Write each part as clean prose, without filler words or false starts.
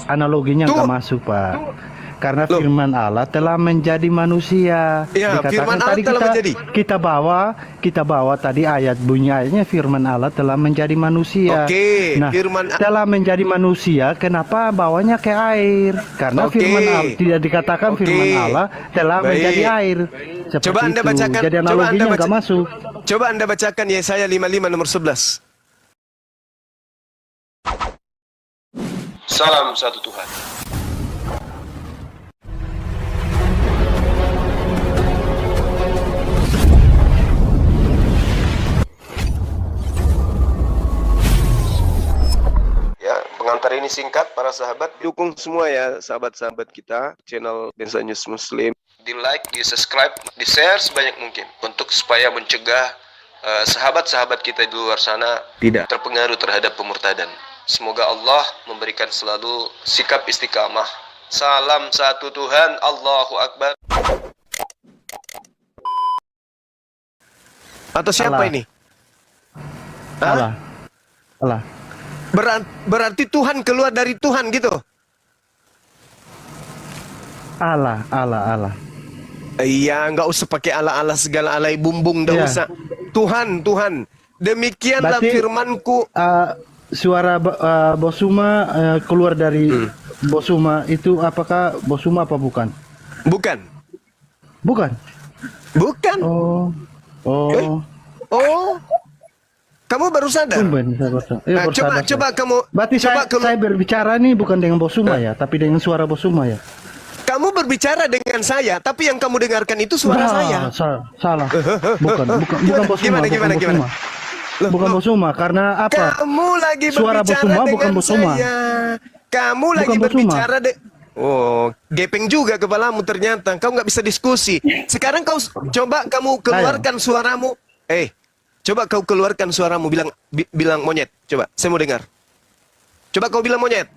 Analoginya nggak masuk, Pak. Karena firman Allah telah menjadi manusia. Ya, Dikatakan firman Allah tadi telah menjadi. kita bawa tadi ayat bunyinya firman Allah telah menjadi manusia. Oke, Nah, firman telah menjadi manusia, kenapa bawanya ke air? Karena firman Allah tidak dikatakan firman Allah telah menjadi air. Seperti Coba Anda bacakan. Jadi analoginya nggak masuk. Coba Anda bacakan Yesaya 55 nomor 11. Salam satu Tuhan. Ya, pengantar ini singkat para sahabat. Dukung semua ya sahabat-sahabat kita channel Densa News Muslim. Di like, di subscribe, di share sebanyak mungkin untuk supaya mencegah sahabat-sahabat kita di luar sana Tidak terpengaruh terhadap pemurtadan. Semoga Allah memberikan selalu sikap istiqamah. Salam satu Tuhan, Allahu Akbar. Atau siapa Allah. ini? Allah. Allah. Berarti Tuhan keluar dari Tuhan gitu? Allah. Iya, nggak usah pakai ala-ala segala alai bumbung, nggak Ya. usah. Tuhan. Demikianlah Berarti, firmanku. Suara Bosuma keluar dari Bosuma itu apakah Bosuma apa bukan? Bukan. Bukan. Oh. Kamu baru sadar? Tumben, saya baru sadar. Nah, coba kamu. Berarti coba saya berbicara nih bukan dengan Bosuma ya, tapi dengan suara Bosuma ya. Kamu berbicara dengan saya, tapi yang kamu dengarkan itu suara saya. Salah. Bukan Bosuma. Gimana? Bukan Bosuma, karena apa? Kamu lagi Suara berbicara Bosuma dengan bukan Bosuma. saya. Kamu Bukan lagi Bosuma. berbicara gepeng juga kepalamu ternyata. Kau nggak bisa diskusi. Sekarang kau coba kamu keluarkan suaramu. Coba kau keluarkan suaramu. Bilang monyet. Coba, saya mau dengar. Coba kau bilang monyet.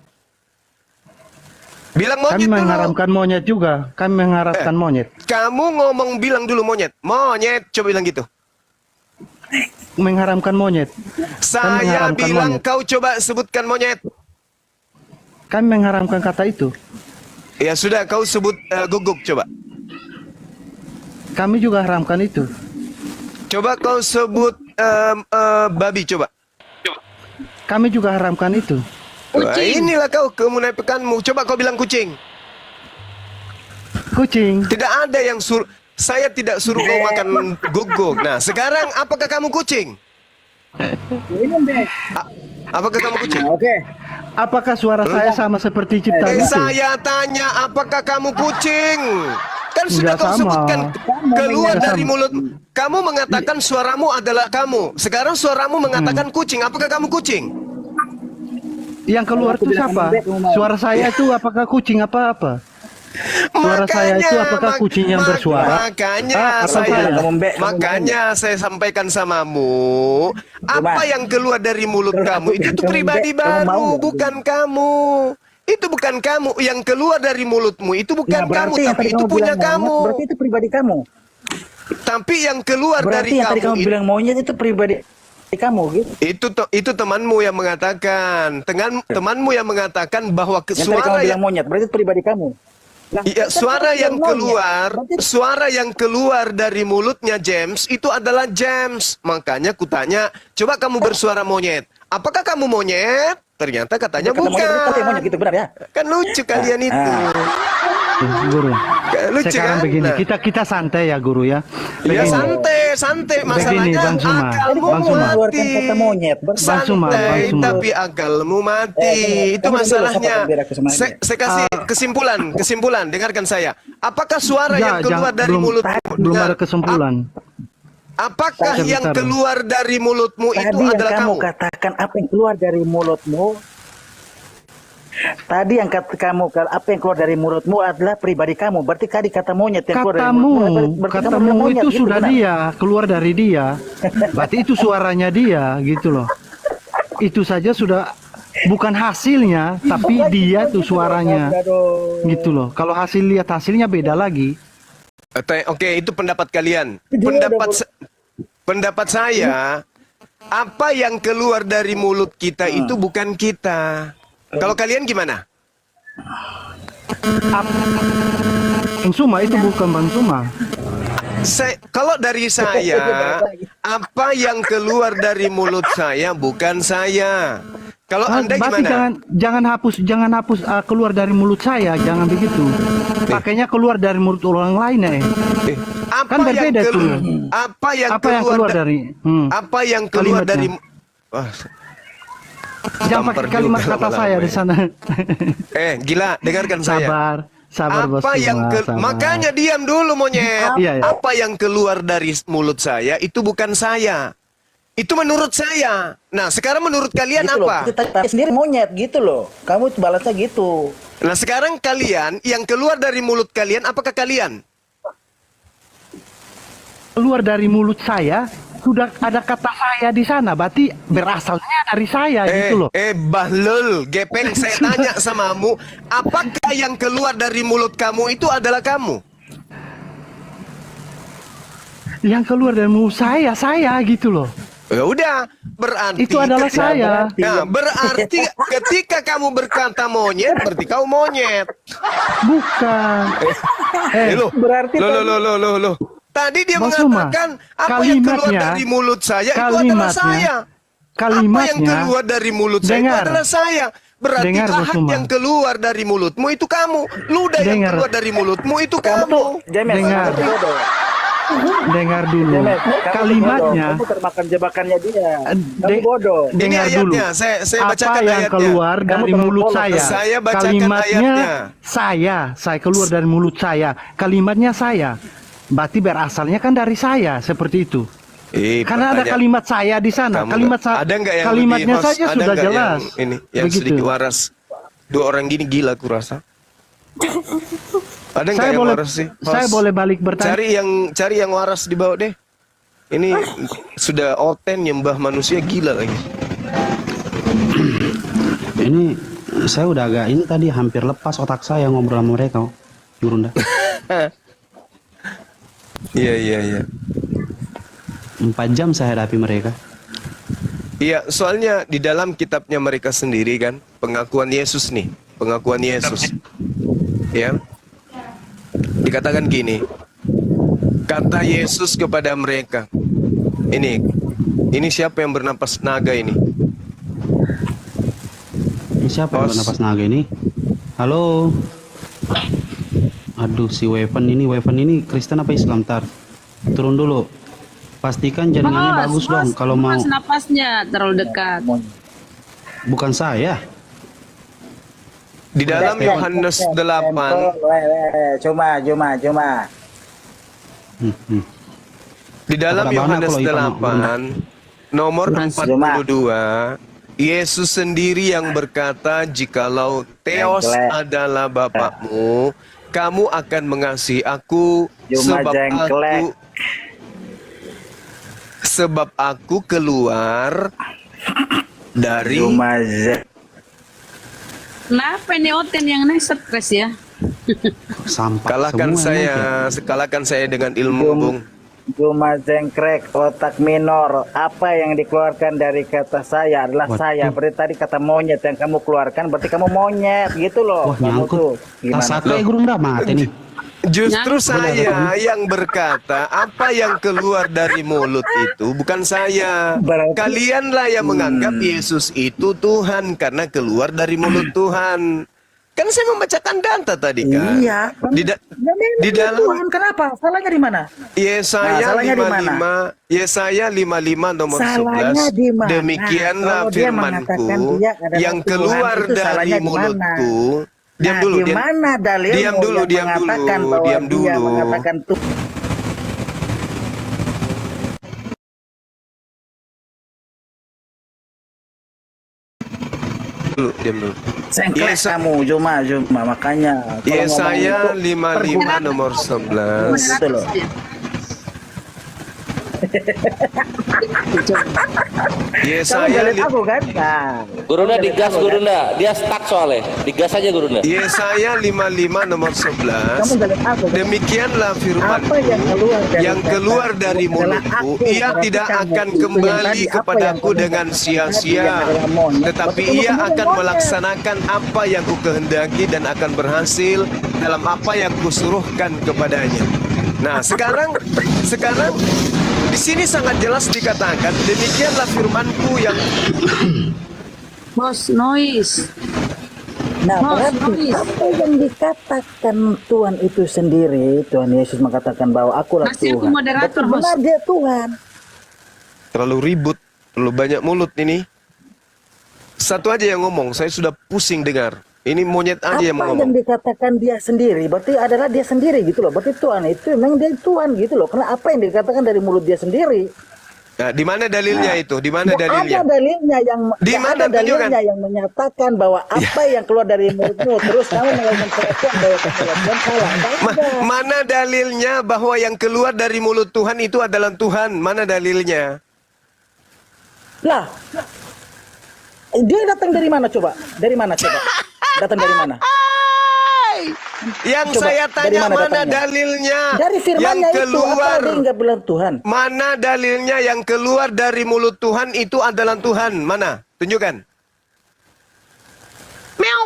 Bilang monyet Kami dulu. mengharapkan monyet juga. Kami mengharapkan monyet. Kamu ngomong bilang dulu monyet. Monyet, coba bilang gitu. Mengharamkan monyet. Saya mengharamkan bilang monyet. kau coba sebutkan monyet. Kami mengharamkan kata itu. Ya sudah, kau sebut guguk coba. Kami juga haramkan itu. Coba kau sebut babi coba. Kami juga haramkan itu. Wah, inilah kau kemunafikanmu. Coba kau bilang kucing. Kucing. Tidak ada yang saya tidak suruh kau makan guguk. Nah, sekarang apakah kamu kucing? Apakah kamu kucing? Apakah suara saya sama seperti ciptaan itu? Saya tanya, apakah kamu kucing? Kan sudah Enggak kau sama. sebutkan keluar Enggak dari sama. mulut. Kamu mengatakan suaramu adalah kamu. Sekarang suaramu mengatakan kucing. Apakah kamu kucing? Yang keluar itu siapa? Suara saya itu apakah kucing apa-apa? Suara saya itu apakah kucing yang bersuara? Makanya saya sampaikan samamu, apa yang keluar dari mulut kamu itu pribadi baru, bukan kamu. Itu bukan kamu. Yang keluar dari mulutmu itu bukan kamu, tapi itu punya kamu. Berarti itu pribadi kamu. Tapi yang keluar Berarti dari yang tadi kamu kamu bilang monyet itu pribadi kamu gitu. itu temanmu yang mengatakan. Temanmu yang mengatakan bahwa Yang tadi kamu suara bilang monyet, berarti itu pribadi kamu. Nah, iya, kan suara kamu yang bilang monyet. keluar, Berarti suara yang keluar dari mulutnya James itu adalah James. Makanya kutanya, coba kamu bersuara monyet. Apakah kamu monyet? Ternyata katanya kata monyet itu katanya monyet bukan. gitu, benar ya? Kan lucu kalian itu. Guru. Lucu Sekarang kan? begini, Nah. kita santai ya guru ya. Ya Begini. santai. Masalahnya Bang Suma. akalmu Bang Suma. Mengeluarkan mati. kata monyet. Bang Suma, Santai, Bang Suma. tapi akalmu mati. Itu kamu masalahnya. dulu, biar aku semangat. Saya kasih kesimpulan. Dengarkan saya. Apakah suara yang keluar dari mulutmu? belum Dengar. ada kesimpulan. Apakah Sebentar. yang keluar dari mulutmu itu Tadi yang adalah kamu kamu? katakan apa yang keluar dari mulutmu. Tadi yang kata kamu, apa yang keluar dari mulutmu adalah pribadi kamu. Berarti tadi kata monyet yang keluar dari mulutmu. Berarti kamu bilang Katamu monyet, itu gitu, sudah benar? dia, keluar dari dia. Berarti itu suaranya dia, gitu loh. Itu saja sudah bukan hasilnya, tapi dia tuh suaranya. Gitu loh. Kalau lihat hasilnya beda lagi. Oke, itu pendapat kalian. Dia Pendapat saya, apa yang keluar dari mulut kita itu bukan kita. Kalau kalian gimana? Bang Suma itu bukan Bang Suma. Kalau dari saya, apa yang keluar dari mulut saya bukan saya. Kalau Anda Berarti gimana? jangan hapus keluar dari mulut saya, jangan begitu. Pakainya keluar dari mulut orang lain ya. Apa Kan berbeda yang tuh. Apa yang Apa yang keluar dari apa yang keluar dari kalimatnya. Wah, Jangan tampar pakai kalimat juga kata malah saya gue. di sana. Gila, dengarkan saya. Sabar Bos Apa yang Suma, sabar. makanya diam dulu monyet. Iya, iya. Apa yang keluar dari mulut saya itu bukan saya. Itu menurut saya. Nah, sekarang menurut kalian Gitu loh. apa? Itu tadi sendiri monyet gitu loh. Kamu balasnya gitu. Nah, sekarang kalian yang keluar dari mulut kalian apakah kalian? Keluar dari mulut saya sudah ada kata saya di sana, berarti berasalnya dari saya gitu loh. Bahlul, gepeng, saya tanya samamu, apakah yang keluar dari mulut kamu itu adalah kamu? Yang keluar dari mulut saya gitu loh. Ya udah, berarti Itu adalah saya. Nah, berarti ketika kamu berkata monyet, berarti kau monyet. Bukan. Loh, berarti loh. Tadi dia Bang Suma, mengatakan apa yang keluar kalimatnya- dari mulut saya itu adalah saya. Apa yang Kalimatnya, keluar dari mulut saya itu dengar. adalah saya. Berarti Dengar, Bang lahat Suma. yang keluar dari mulutmu itu kamu. Ludah yang Dengar. keluar dari mulutmu itu Kamu kamu. tuh James, Dengar. kamu bodoh. dengar dulu. James, kamu Kalimatnya, bodoh. Kamu termakan jebakannya dia. Kamu de- bodoh. Ini dengar dulu. ayatnya, saya Apa bacakan yang ayatnya. keluar Kamu dari terlalu mulut polos. saya? Saya bacakan Kalimatnya ayatnya. saya keluar dari mulut saya. Kalimatnya saya. Berarti berasalnya kan dari saya, seperti itu. Karena ada pertanyaan- kalimat saya di sana. Kamu ada nggak yang kalimatnya lebih host? saja Ada sudah nggak jelas. yang sedikit waras. Dua orang gini gila kurasa. Ada nggak Saya yang boleh, waras sih? saya Host? boleh balik bertanya. Cari yang waras di bawah deh. Ini sudah oten nyembah manusia gila lagi. Ini saya udah agak ini tadi hampir lepas otak saya ngobrol sama mereka, Jurunda. Iya. 4 jam saya hadapi mereka. Iya, soalnya di dalam kitabnya mereka sendiri kan, pengakuan Yesus nih, pengakuan Yesus. Ya. Dikatakan gini. Kata Yesus kepada mereka. Ini siapa yang bernapas naga ini? Ini siapa yang Bos. bernapas naga ini? Halo. Aduh, si Weapon ini Kristen apa Islam? Tar. Turun dulu. Pastikan jaringannya bagus dong kalau mau. Napasnya terlalu dekat. Bukan saya. Di dalam Yohanes 8, Cuma. di dalam Apa Yohanes kalau hitam, 8 nomor 42, Yesus sendiri yang berkata, jikalau Theos adalah Bapakmu, kamu akan mengasihi aku sebab aku keluar dari Kenapa ini Oten yang naik stres ya? Sampah semua. kalahkan saya dengan ilmu, Bung. Cuma jengkrek, otak minor. Apa yang dikeluarkan dari kata saya adalah Waduh. saya. Berarti tadi kata monyet yang kamu keluarkan, berarti kamu monyet gitu loh. Wah, Kamu nyangkut. tuh gimana? Tasake Jurunda mati nih. Justru saya yang berkata apa yang keluar dari mulut itu bukan saya. Berarti- Kalianlah yang menganggap Yesus itu Tuhan karena keluar dari mulut Tuhan. Kan saya membacakan data tadi kan. Iya. Di dalam Tuhan kenapa? Salahnya di mana? Yesaya Nah, salahnya di 55, Yesaya 55 nomor Salahnya 11. di mana? Demikianlah Kalau dia mengatakan firmanku dia adalah yang Tuhan, keluar itu dari salahnya di mana? mulutku. Diam Nah, dulu, di mana dalilmu diam dulu, yang diam mengatakan dulu, bahwa diam dia dulu. mengatakan Tuhan? Diam dulu. Sengklek kamu, cuma makanya. Kalau Yesaya ngomong itu, 55 nomor 11. Gitu loh. Kamu Yesaya nggak lihat aku kan? Nah, Gurunda digas Gurunda, dia stuck soalnya. Digas aja Gurunda. Yesaya 55 nomor kamu 11. nggak lihat aku kan? Demikianlah firman Apa yang keluar dari mulutku, adalah aku, ia berarti tidak kamu akan itu yang kembali tadi, apa kepadaku yang dengan kamu sia-sia, yang adalah monyet, tetapi berarti kamu ia kemudian akan monyet. melaksanakan apa yang ku kehendaki dan akan berhasil dalam apa yang kusuruhkan kepadanya. Nah, sekarang di sini sangat jelas dikatakan, demikianlah firmanku yang Bos, noise. Nah, Mas, berarti noise. apa yang dikatakan Tuhan itu sendiri, Tuhan Yesus mengatakan bahwa akulah Masih aku Tuhan. moderator, Bos. Benar dia Tuhan. terlalu ribut, terlalu banyak mulut ini. Satu aja yang ngomong, saya sudah pusing dengar. Ini monyet aja yang Apa yang ngomong. dikatakan dia sendiri, berarti adalah dia sendiri gitu loh. Berarti Tuhan itu memang dia Tuhan gitu loh. Karena apa yang dikatakan dari mulut dia sendiri. Nah, di mana dalilnya itu? Di mana Nggak dalilnya? ada dalilnya yang Di nggak mana? ada dalilnya Tunjukkan. yang menyatakan bahwa apa yang keluar dari mulutmu terus kamu melakukan perlakuan bahwa perlakuan salah. Nggak ada. Mana dalilnya bahwa yang keluar dari mulut Tuhan itu adalah Tuhan? Mana dalilnya? Lah, dia datang dari mana coba? Dari mana coba? Datang dari mana? Yang Coba, saya dari tanya mana mana datangnya? dalilnya? Dari yang firmannya itu, apa keluar. dia nggak bilang Tuhan? Mana dalilnya yang keluar dari mulut Tuhan itu adalah Tuhan? Mana? Tunjukkan. Meow.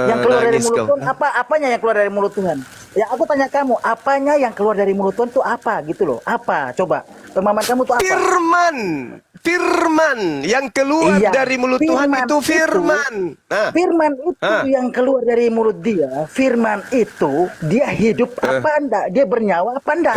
Yang keluar dari Nangis mulut kau. Tuhan, apanya yang keluar dari mulut Tuhan? Ya aku tanya kamu, apanya yang keluar dari mulut Tuhan itu apa gitu loh? Apa? Coba, pemahaman kamu tuh apa? Firman yang keluar Iya, dari mulut Tuhan firman itu itu. firman. Nah, Firman itu yang keluar dari mulut dia, firman itu dia hidup apa enggak? Dia bernyawa apa enggak?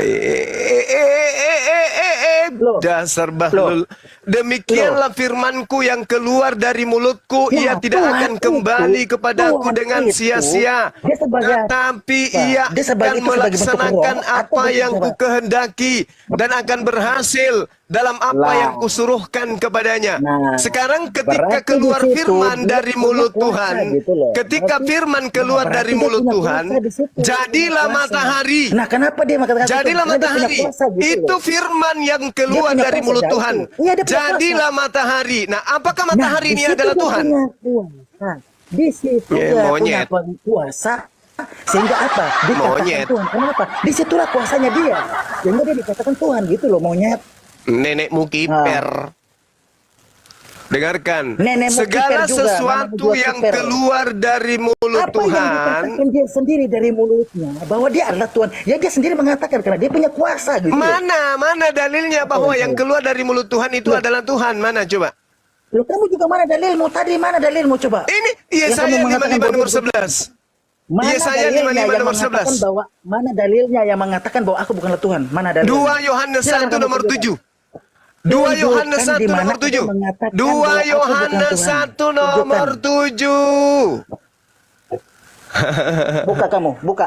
Loh. dasar bahlul. Demikianlah firmanku yang keluar dari mulutku, Nah, ia tidak Tuhan akan kembali itu- kepadaku Tuhan dengan itu, sia-sia, dia sebagai- tetapi Nah, ia dia sebagai- akan itu sebagai bentuk melaksanakan roh atau apa bentuk yang apa? ku kehendaki dan akan berhasil dalam apa Lah. yang kusuruhkan kepadanya. Nah, Sekarang ketika berarti keluar di situ firman dia dari punya mulut kuasa Tuhan, gitu loh. ketika Berarti- firman keluar berarti dari dia mulut punya Tuhan, kuasa di situ, dia jadilah punya kuasa. matahari. Nah, kenapa dia mengatakan Jadilah itu? Karena dia punya matahari. kuasa gitu Itu loh. firman yang keluar punya dari kuasa, mulut dah, Tuhan. itu. Iya, dia punya Jadilah matahari. Nah, apakah matahari Nah, ini di situ adalah dia Tuhan? punya kuasa. Di situ Ya, dia monyet. punya kuasa. Sehingga apa? Dikatakan Monyet. Tuhan. Kenapa? Disitulah kuasanya dia. Sehingga dia dikatakan Tuhan gitu loh, monyet. Nenekmu kiper. Dengarkan. Nenekmu Segala kiper juga, sesuatu namanya juga yang kiper. keluar dari mulut Apa yang Tuhan. dikatakan dia sendiri dari mulutnya bahwa dia adalah Tuhan. Ya dia sendiri mengatakan karena dia punya kuasa gitu. Mana dalilnya bahwa yang keluar dari mulut Tuhan itu adalah Tuhan? Mana coba? Loh, kamu juga mana dalilmu? Tadi mana dalilmu coba? Ini Yang Yesaya kamu mengatakan 55 nomor bahwa- 11. Mana Yesaya dalilnya 55 yang nomor mengatakan 11. bahwa mana dalilnya yang mengatakan bahwa aku bukanlah Tuhan? Mana dalilnya? 2 Yohanes Silakan 1 kamu nomor tunjukkan. 7. 2 Yohanes Tunjukkan 1 di mana nomor dia 7. mengatakan 2 bahwa aku bukan Yohanes Tuhan. 1 nomor 7. Buka kamu, buka.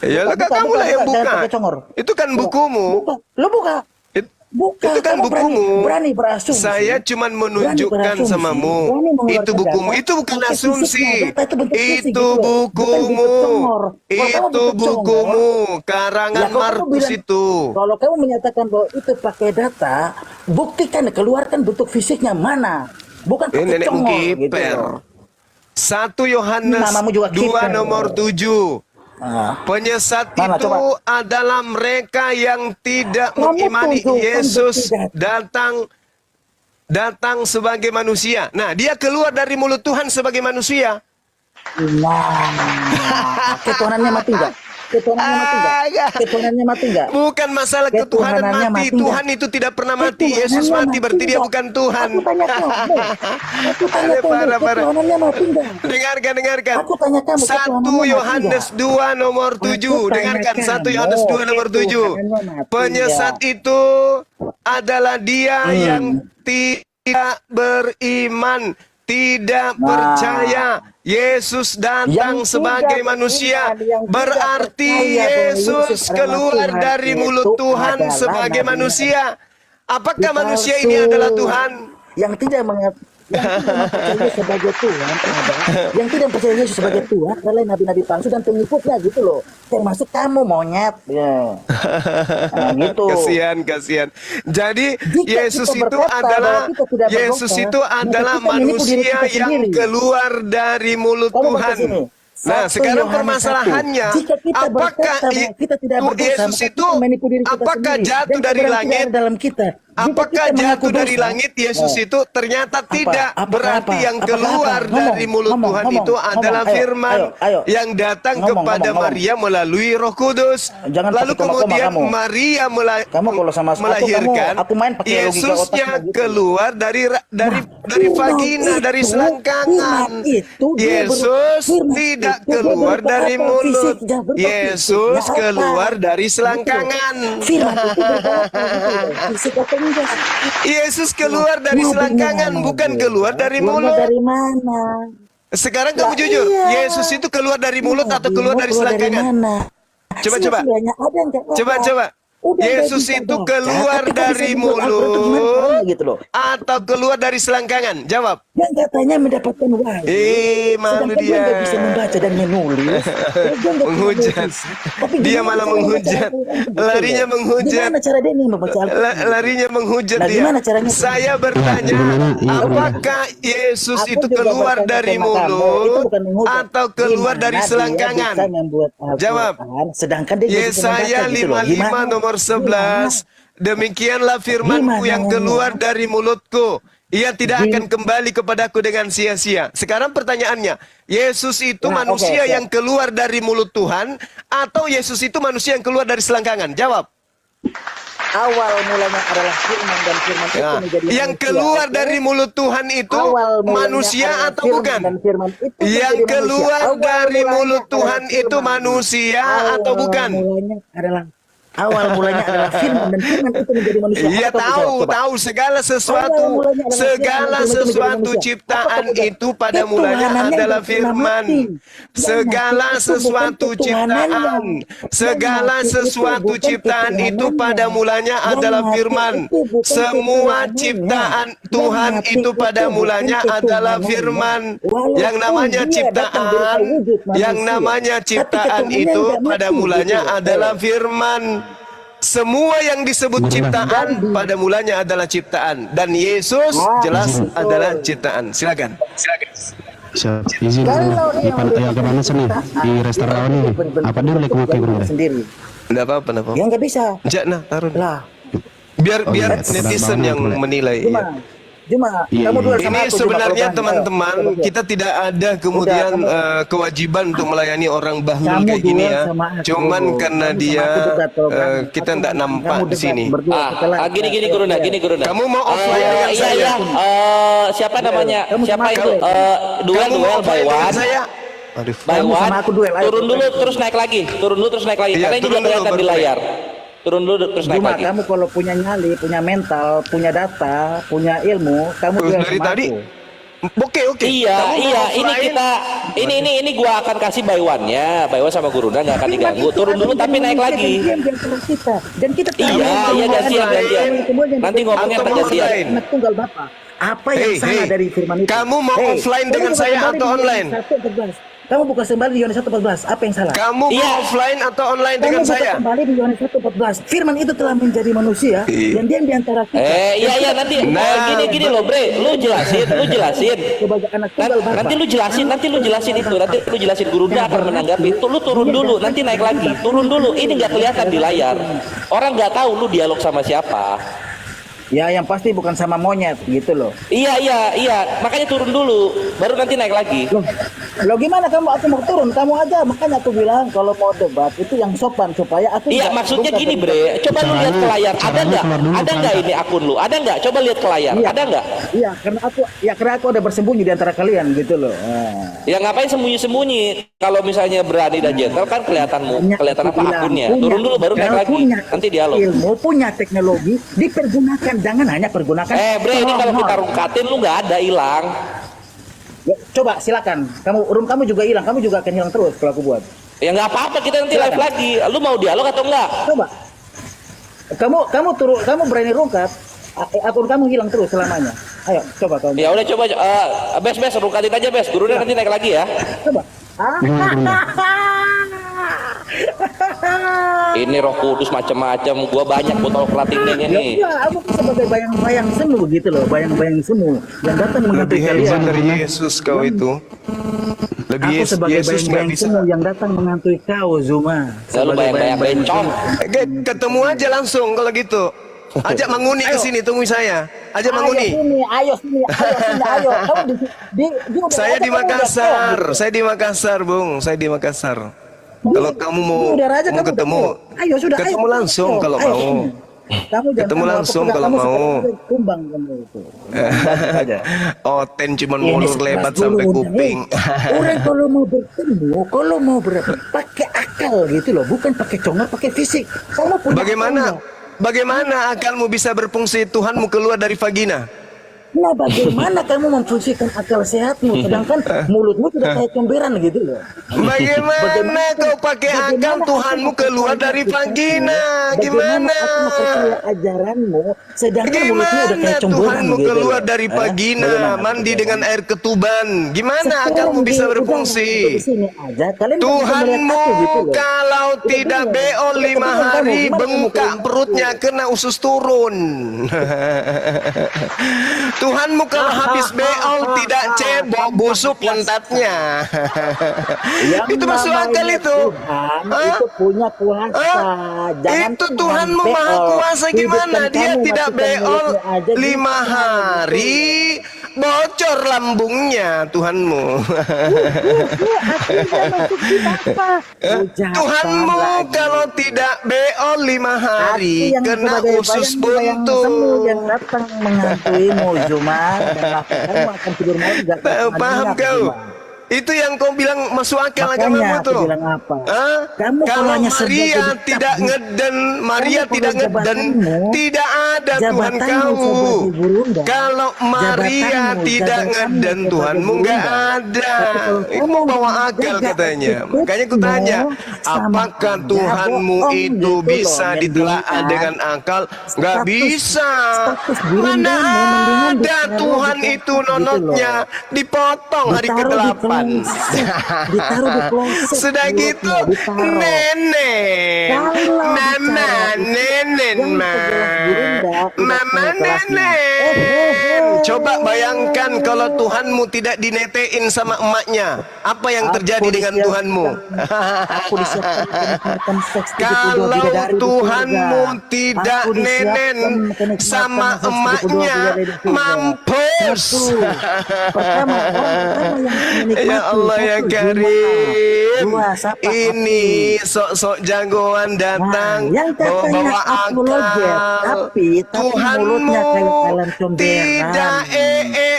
Ya, Buka, kamu lah yang jangan buka. pakai congor. Itu kan bukumu. Buka. Lu buka. It- Buka. Itu kan Kamu bukumu. Berani berasumsi. Saya cuma menunjukkan berasumsi. samamu. Berani mengeluarkan Itu bukumu. data. Itu bukan Pakai asumsi. fisiknya. Data itu bentuk fisik Itu gitu loh. Bukan bukumu. bentuk congor. Kalau kamu Itu bentuk congor, bukumu. Ya, Karangan kalau kamu Markus bilang- itu. Kalau kamu menyatakan bahwa itu pakai data, buktikan, keluarkan bentuk fisiknya mana. Bukan Ini pakai nenekmu congor gitu kiper. loh. 1 Yohanes Namamu juga 2 kiper. nomor 7. Ah. Penyesat Mana, itu coba? adalah mereka yang tidak Kamu mengimani tunjukkan Yesus bukti datang sebagai manusia. Nah, dia keluar dari mulut Tuhan sebagai manusia. Nah, ketuhanannya mati enggak? Ketuhanannya mati enggak? Ketuhanannya mati enggak? Bukan masalah ketuhanan Ketuhanannya mati. mati Tuhan itu tidak pernah mati. Yesus Ketuhanannya mati berarti dia enggak? bukan Tuhan. Aku tanya kamu. Aku tanya kamu. Parah. Ketuhanannya mati enggak? Dengarkan. Aku tanya kamu, 1 ketuhanannya mati Yohanes 2 nomor 7. Aku tanya Dengarkan kamu, 1 Yohanes 2 nomor 7. ketuhanannya mati Penyesat enggak? itu adalah dia yang tidak beriman, tidak Nah. percaya Yesus datang Yang sebagai tidak manusia. beriman, yang tidak Berarti percaya bahwa Yesus Yesus adalah keluar Tuhan, dari itu mulut Tuhan adalah sebagai Nabi. manusia. Apakah Itu manusia palsu. ini adalah Tuhan? Yang tidak Yang tidak mempercayai Yesus sebagai Tuhan ada, yang tidak percaya Yesus sebagai Tuhan adalah nabi-nabi palsu dan pengikutnya gitu loh. Termasuk kamu monyet. Ya. Nah, gitu. Kasihan. Jadi Jika Yesus kita itu berkata adalah bahwa kita tidak Yesus berdosa, itu maka adalah kita menipu diri manusia kita yang sendiri. keluar dari mulut Kamu baca Tuhan. sini. Nah, 1 sekarang Yohanes 1. permasalahannya, Jika kita apakah berkata bahwa kita tidak berdosa, Yesus maka itu kita menipu diri kita apakah sendiri. jatuh Dan dari kebenaran tidak langit? ada dalam kita. Jika Apakah kita mengaku jatuh dari dosa, langit Yesus nah, itu? Ternyata tidak. Berarti yang Apakah keluar apa? dari mulut Tuhan itu adalah Ayo, firman ayo. yang datang kepada Maria melalui Roh Kudus. Jangan Lalu pakai koma-koma kemudian kamu. Maria Kamu kalau sama aku, melahirkan aku main pakai logika Yesusnya otaknya gitu. keluar dari Firman vagina, dari itu, selangkangan. firman itu dia Yesus firman tidak itu dia keluar berupa dari apa? mulut. Fisiknya berupa Yesus fisiknya apa? keluar dari Gitu loh. selangkangan. Firman itu berupa apa gitu loh. Fisik atau enggak? Yesus keluar dari Mau selangkangan, bagaimana, bukan Bro? keluar dari Keluarnya mulut. dari mana? Sekarang kamu Lah, jujur, iya. Yesus itu keluar dari mulut Nah, atau keluar mau dari keluar selangkangan? mana? Coba. Sia-sianya ada enggak? Coba. Udah Yesus bisa itu baca, keluar tapi kok bisa dari dibuat Al-Quran itu gimana mulut caranya gitu loh. atau keluar dari selangkangan? Jawab. Yang katanya mendapatkan wahyu, Malu sedangkan dia nggak bisa dia. membaca dan menulis. Dia nggak Menghujat. bisa. Tapi Dia gimana malah cara membaca menghujat. Al-Quran itu? Larinya menghujat. Gimana cara dia nih membaca Al-Quran? Larinya menghujat Nah, dia. gimana caranya? Saya bertanya, Iya, apakah Yesus Aku itu juga keluar bertanya dari sama kamu, itu mulut bukan menghujat. atau keluar Gimana dari dia selangkangan? bisa membuat Al-Quran, Jawab. sedangkan dia nggak bisa membaca Yesaya gitu loh. 55 nomor 11. Demikianlah firman-Ku yang keluar dari mulutku. Ia tidak akan kembali kepadaku dengan sia-sia. Sekarang pertanyaannya, Yesus itu Nah, manusia oke, siap. yang keluar dari mulut Tuhan atau Yesus itu manusia yang keluar dari selangkangan? Jawab. Awal mulanya adalah firman dan firman itu Nah, menjadi yang manusia, keluar oke? dari mulut Tuhan itu Awal mulanya manusia adalah atau firman bukan? dan firman itu Yang menjadi keluar manusia. Awal dari mulanya mulut adalah Tuhan itu firman. manusia atau bukan? Awal mulanya adalah firman dan firman itu menjadi manusia. Iya Apa kamu tahu, jawab, coba? tahu segala sesuatu, Awal mulanya adalah firman, segala firman itu menjadi sesuatu manusia. ciptaan Apa kamu jawab? itu pada mulanya Ketuhanannya adalah tidak pernah firman. mati. Segala Yang mati itu sesuatu bukan ketuhanannya. ciptaan, segala Yang mati itu sesuatu bukan ciptaan itu ketuhanannya. pada mulanya Yang adalah mati firman. itu bukan Semua ketuhanannya. ciptaan Yang Tuhan mati itu pada bukan mulanya adalah ketuhanannya. firman. Walaupun Yang namanya dia datang berupa ciptaan, wujud manusia, yang namanya tapi ciptaan ketuhanannya itu nggak pada mati, mulanya gitu loh. adalah firman. Semua yang disebut ciptaan pada mulanya adalah ciptaan, dan Yesus jelas adalah ciptaan. Silakan. Siap. Izin dulu. Yang kepanasan nih di restoran ini. Apa dulu lek mau ke Gurunda? Sendiri. Enggak apa-apa, enggak apa-apa. Ya nggak bisa. Jangan taruh. Lah, Biar Oh, biar iya, netizen boleh. yang menilai. cuma Iya. kamu duel sama Ini aku, Juma, sebenarnya kalau teman-teman, berani. Ayo, kita tidak ada kemudian kewajiban untuk melayani orang bahlul Kamu kayak gini duel ya. sama aku. Cuman karena Kamu sama dia aku dekat, kalau berani. kita tidak Kamu nampak di dekat, sini. berdua setelah- Gini Gurunda, gini Gurunda. Kamu mau offline dengan Iya saya? iya. Siapa namanya? Kamu Siapa sama itu? aku. Duel Kamu mau duel by offline dengan one. saya? Aduh. By Kamu one. sama aku duel, ayo. Turun dulu terus naik lagi. Turun dulu terus naik lagi. Iya, Karena ini turun nggak dulu, kelihatan di baru layar. Turun dulu terus naik Juma, lagi. kamu kalau punya nyali, punya mental, punya data, punya ilmu, kamu duel Dari sama tadi. aku. Oke. Iya, Kamu mau iya. Ini offline? kita, ini gua akan kasih by one-nya. By one sama Gurunda nggak akan Firman diganggu. itu Turun ada dulu di tapi dalam naik manusia lagi. dan diam di antara kita. Dan kita tahu Iya, bahwa iya, gantian, Tuhan gantian. semuanya Nanti ngomongnya Atau mau gantian. offline? anak tunggal Bapa. Apa yang salah dari firman itu? Kamu mau offline kamu dengan bukan saya kembali atau di Yohanes online? 1:14. Kamu bukan kembali di Yohanes 1:14. Apa yang salah? Kamu Iya. mau offline atau online Kamu dengan bukan saya? kembali di Yohanes 1:14. Firman itu telah menjadi manusia dan diam di antara kita. Iya nanti Nah, gini loh bre, lu jelasin. Sebagai anak tunggal Bapa. Nanti lu jelasin itu, nanti lu jelasin Gurunda akan menanggapi. Itu lu turun dulu, nanti naik lagi. Turun dulu, ini nggak kelihatan di layar. Orang nggak tahu lu dialog sama siapa. Ya, yang pasti bukan sama monyet gitu loh. Iya, makanya turun dulu, baru nanti naik lagi. Loh gimana aku mau turun? Kamu aja, makanya aku bilang kalau mau debat itu yang sopan supaya aku Iya, nggak maksudnya bongkar gini debat. bre, coba lu lihat ke layar, ada nggak? keluar dulu, Ada nggak ini akun lu? Ada nggak? Coba lihat ke layar, Iya. ada nggak? Iya, karena aku udah bersembunyi di antara kalian gitu loh. Ya ngapain sembunyi-sembunyi? Kalau misalnya berani dan gentle kan kelihatan apa akunnya. Turun dulu baru naik lagi. Nanti dialog. Ilmu punya teknologi dipergunakan, jangan hanya pergunakan. Bre, ini kalau kita rungkatin lu nggak ada hilang. Ya, coba silakan. Kamu juga hilang, kamu juga akan hilang terus kalau aku buat. Ya nggak apa-apa, kita nanti live lagi. Lu mau dialog atau enggak? Coba. Kamu berani rungkat, akun kamu hilang terus selamanya. Ayo, coba kamu. Ya udah coba, Bes, rukatin aja Bes. Gurunya nanti naik lagi ya. Coba. Ini Roh Kudus macam-macam. Gua banyak botol platinnya nih. Ya, aku sebagai bayang-bayang semu gitu loh, bayang-bayang semu yang datang menghantui Lebih kalian. hebat dari Yesus kau itu. Lebih Aku sebagai Yesus nggak bayang-bayang bisa. semu yang datang menghantui kau, Zuma. Lalu bayang-bayang bencong. Ketemu aja langsung kalau gitu. Ajak Manguni ke sini, tunggu saya. Ajak Manguni. Ayo sini. Kamu udah Saya raja, di kamu udah Makassar. pro. Saya di Makassar, Bung. Saya di Makassar. Kalau kamu mau Udah raja, mau kamu udah ketemu, pro. Ayo sudah. ketemu ayo, langsung ayo, kalau ayo, mau. sini. Kamu jangan Ketemu tahu langsung apa, kalau kamu mau. sekarang kumbang kamu itu. Aja. Oh, ten cuman Ini mulur 11 lebat dulu sampai udah, kuping. Orang kalau mau bertemu, kalau mau pakai akal gitu loh, bukan pakai congor, pakai fisik. Kamu punya Bagaimana? akalnya. Bagaimana akalmu bisa berfungsi Tuhanmu keluar dari vagina? Nah, bagaimana kamu memfungsikan akal sehatmu, sedangkan mulutmu tidak kayak comberan gitu loh. Bagaimana kau pakai akal bagaimana Tuhanmu aku keluar percaya dari Tuhanmu? vagina? Bagaimana Gimana? aku percaya ajaranmu, sedangkan mulutmu udah Gimana kayak comberan Tuhanmu gitu keluar loh. dari Hah? vagina, Bagaimana? mandi dengan air ketuban? Gimana akalmu bisa berfungsi? Di sini aja, kalian kan bisa melihat Tuhanmu aku gitu loh. kalau tidak BO 5 hari bengkak perutnya kena usus turun. Tuhanmu kalau habis BO tidak cebok busuk lentatnya. Yang Itu masuk akal namanya itu. Tuhan Hah? itu punya kuasa. Hah? Jangan Itu cuma Tuhanmu beol. maha kuasa gimana? Hidupkan Dia kamu, tidak matikan beol mulutmu aja 5 gitu. hari bocor lambungnya Tuhanmu. Akhirnya masuk di apa? Ucapan Tuhanmu lagi. kalau tidak BO 5 hari Aku yang kena sebagai usus bayang-bayang buntu. semu yang datang menghantuimu, Zuma, dan kamu akan tidur malam juga Paham kau? Itu yang kau bilang masuk akal agamamu Makanya aku tuh. bilang apa? Hah? Kamu kalau Kalau hanya serba Maria jadi tidak tabib, ngeden, Maria kamu tidak kalau ngeden, jabatanmu- tidak ada Tuhan jabatanmu kau. sebagai burunda, Kalau Maria jabatanmu tidak sebagai ngeden, Tuhanmu nggak burunda. ada. Tapi kalau Ini kamu mau bawa akal menjaga katanya. attitude-mu Makanya aku tanya, sama apakah aja Tuhanmu bohong itu gitu loh, bisa ditelaah mendingan dengan akal? Nggak status- bisa. status burundamu Mana mendingan ada ditaruh Tuhan di itu kloset gitu nonotnya loh. dipotong hari Ditaruh di ke-8. kloset, ditaruh di kloset, Sudah gitu mulutnya, ditaruh. nenek, Kalau mama bicara nenek yang ma, sebelah burunda, tidak mama tahu kelasnya. nenek. Coba bayangkan kalau Tuhanmu tidak dinetein sama emaknya, apa yang terjadi dengan Tuhanmu? Aku disiapkan menikmatan seks 72 Kalau bidadari di Tuhanmu surga. tidak Aku disiapkan nenen menikmatan sama seks 72 emaknya, bidadari di surga. mampus. Satu, pertama, orang pertama yang menikmati. Ya Allah ya Satu, Karim, Dua, siapa? ini sok-sok jagoan datang Nah, yang katanya bawa aku loget, akal. tapi mulutnya kayak Thailand comberan. tidak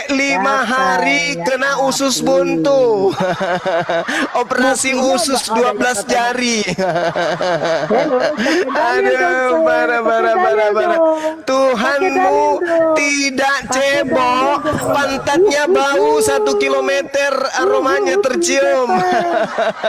5 Kata hari yang kena usus aku. buntu. Operasi Buktinya usus nggak ada 12 yang jari. Hello, pakai dalil dong, Aduh, Shay. parah. Pakai dalil dong. Tuhanmu Pakai dalil dong. tidak Pakai cebok, dalil dong. pantatnya bau 1 kilometer, aromanya tercium.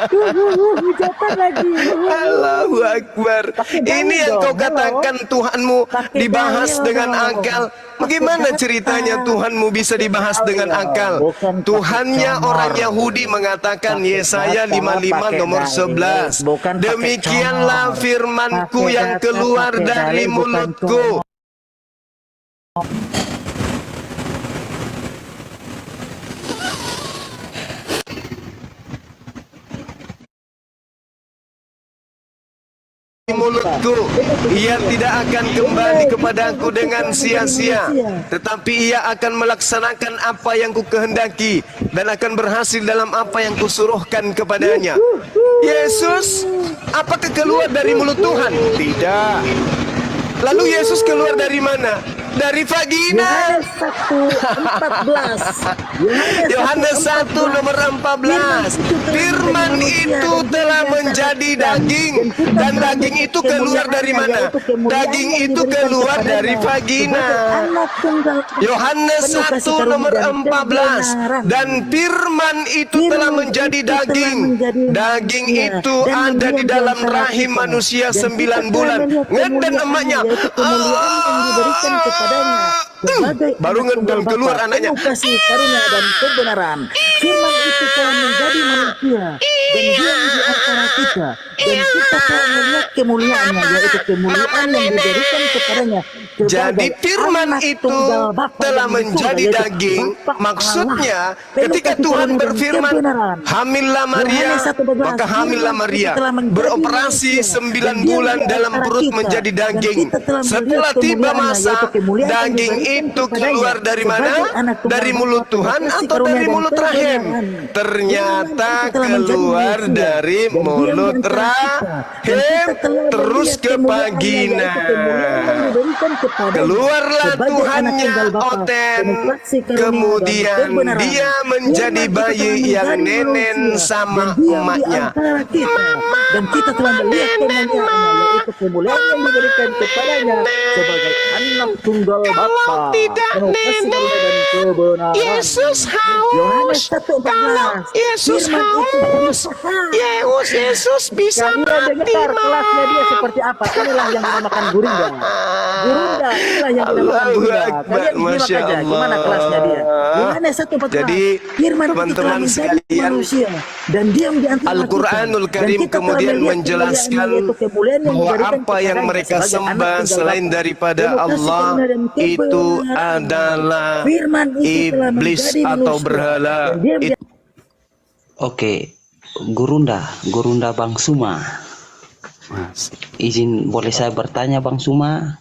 Hujatan lagi. Allahu Akbar. Pakai dalil Ini yang dong. kau katakan Tuhanmu Pakai dibahas dalil dengan dong. akal. Pakai Bagaimana data. ceritanya Tuhanmu bisa dibahas dengan akal? Bukan pakai Tuhannya comor. orang Yahudi mengatakan Pakai Yesaya data, 55 pakai nomor dalil. 11. Bukan pakai Demikianlah comor. firmanku Pakai yang data, keluar pakai dari dalil, bukan mulutku. comor. Di mulutku, ia tidak akan kembali kepadaku dengan sia-sia, tetapi ia akan melaksanakan apa yang ku kehendaki dan akan berhasil dalam apa yang kusuruhkan kepadanya. Yesus, apakah keluar dari mulut Tuhan? Tidak. Lalu Yesus keluar dari mana? Dari vagina. Yohanes 1:14. Yohanes 1 nomor 14. Firman itu telah menjadi daging, dan daging itu keluar dari mana? Daging itu keluar dari vagina. Yohanes 1 nomor 14. Dan firman itu telah menjadi daging. Daging itu ada di dalam rahim manusia 9 bulan. Ngeden emaknya. Baru ngedem keluar anaknya. Kasih karunia dan kebenaran. Firman itu telah menjadi manusia dan diam di antara kita, dan kita telah melihat kemuliaannya, yaitu kemuliaan yang diberikan kepadanya. Jadi firman itu telah menjadi daging. Maksudnya ketika Tuhan berfirman, hamillah Maria, maka hamillah Maria beroperasi 9 bulan dalam perut menjadi daging. Setelah tiba masa, daging itu keluar dari mana? Dari mulut Tuhan atau dari mulut rahim? Ternyata keluar dari mulut rahim terus ke vagina. Keluarlah Tuhannya Oten. Kemudian dia menjadi bayi yang nenen sama emaknya. Dan kita telah melihat kemuliaannya, yaitu kemuliaan yang diberikan kepadanya sebagai anak tunggal Bapa. Tidak nenek, Yesus haus. Kalau Yesus haus, Yesus bisa mati. Kelasnya dia seperti apa? Inilah yang dinamakan Gurunda. Gurunda, inilah yang dinamakan Gurunda. Kalian simak aja gimana kelasnya dia. Yohanes 1:14. Jadi teman-teman sekalian, dan diam di antara Al-Quranul Karim kemudian menjelaskan bahwa apa yang mereka sembah selain daripada Allah itu adalah iblis atau berhala. Oke, Gurunda Bang Suma. Izin boleh saya bertanya Bang Suma?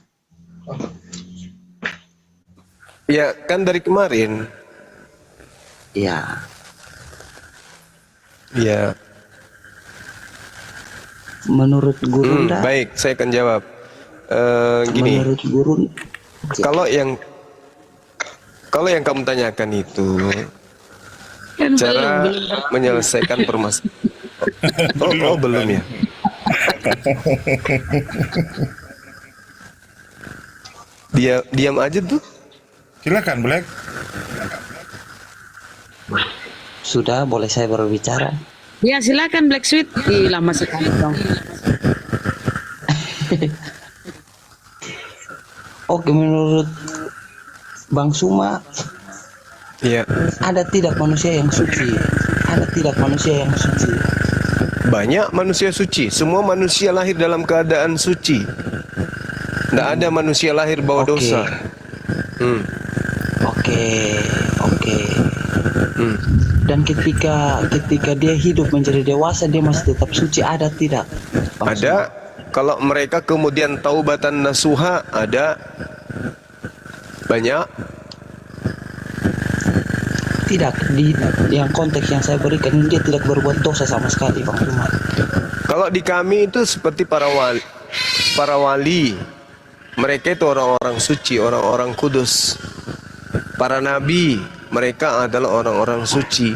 Ya, kan dari kemarin. Ya. Ya. Menurut Gurunda. Baik, saya akan jawab. Gini. Menurut Gurunda. Kalau yang kamu tanyakan itu Kan cara belum. menyelesaikan permasalahan. Oh, belum ya. Diam aja tuh. Silakan, Black. Sudah, boleh saya berbicara? Ya silakan Black Sweet. Ih, lama sekali dong. Oke, menurut Bang Suma, Iya. ada tidak manusia yang suci? Ada tidak manusia yang suci? Banyak manusia suci. Semua manusia lahir dalam keadaan suci. Tidak ada manusia lahir bawa Oke. dosa. Oke. Dan ketika dia hidup menjadi dewasa, dia masih tetap suci, ada tidak? Bang Ada. Kalau mereka kemudian taubatan nasuha, ada. Banyak. Tidak, di yang konteks yang saya berikan ini dia tidak berbuat dosa sama sekali, Bang Suma. Kalau di kami itu seperti para wali. Mereka itu orang-orang suci, orang-orang kudus. Para nabi, mereka adalah orang-orang suci.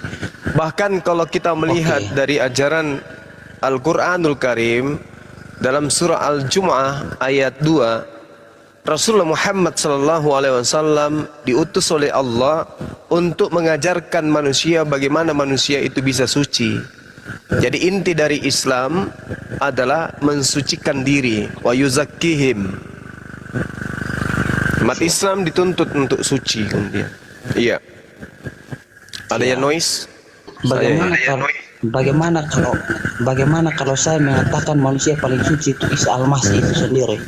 Bahkan kalau kita melihat dari ajaran Al-Quranul Karim dalam surah Al-Jum'ah ayat 2, Rasulullah Muhammad SAW diutus oleh Allah untuk mengajarkan manusia bagaimana manusia itu bisa suci. Jadi inti dari Islam adalah mensucikan diri, wa yuzakkihim. Umat Islam dituntut untuk suci kemudian. Iya. Ada yang noise? Bagaimana kalau saya mengatakan manusia paling suci itu Isa Al-Masih itu sendiri?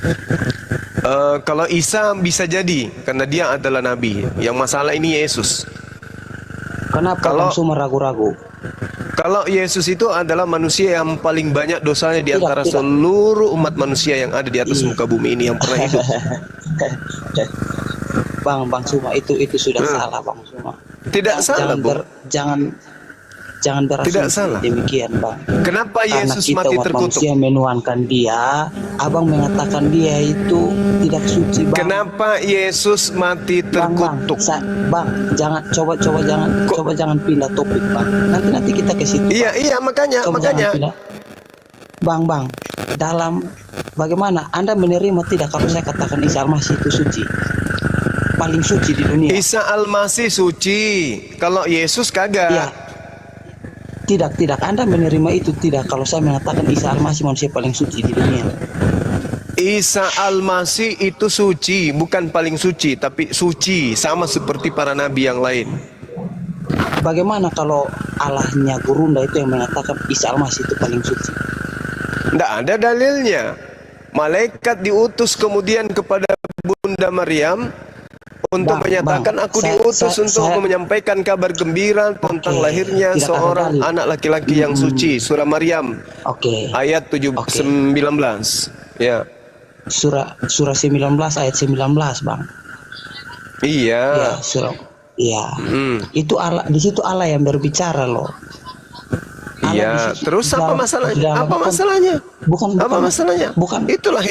Kalau Isa bisa jadi karena dia adalah nabi. Yang masalah ini Yesus. Kenapa Bang Suma ragu-ragu? Kalau Yesus itu adalah manusia yang paling banyak dosanya di antara seluruh umat manusia yang ada di atas muka bumi ini yang pernah hidup. Bang Suma itu sudah salah Bang Suma. Tidak salah, Bu. Tidak berasumsi salah. demikian, Bang. Kenapa Karena Yesus kita mati umat terkutuk? manusia menuhankan dia, Abang mengatakan dia itu tidak suci, Bang. Kenapa Yesus mati terkutuk? Bang, jangan coba jangan pindah topik, Bang. Nanti kita ke situ. Iya, Bang. iya, makanya, Coba makanya. jangan pindah. Bang, dalam bagaimana Anda menerima tidak kalau saya katakan Isa Al-Masih itu suci? Paling suci di dunia. Isa Al-Masih suci. Kalau Yesus kagak. Iya. Tidak. Anda menerima itu tidak kalau saya mengatakan Isa Al-Masih manusia paling suci di dunia. Isa Al-Masih itu suci, bukan paling suci, tapi suci, sama seperti para nabi yang lain. Bagaimana kalau Allahnya Gurunda itu yang mengatakan Isa Al-Masih itu paling suci? Tidak ada dalilnya. Malaikat diutus kemudian kepada Bunda Maryam untuk menyatakan aku diutus untuk menyampaikan kabar gembira tentang lahirnya tidak ada seorang dalil. anak laki-laki yang suci. Surah Maryam ayat 19. Ya. Surah 19 ayat 19, Bang. Iya. Iya. Itu Allah, di situ Allah yang berbicara loh. Iya. Terus apa masalahnya? Apa masalahnya? Apa masalahnya? Bukan. Itulah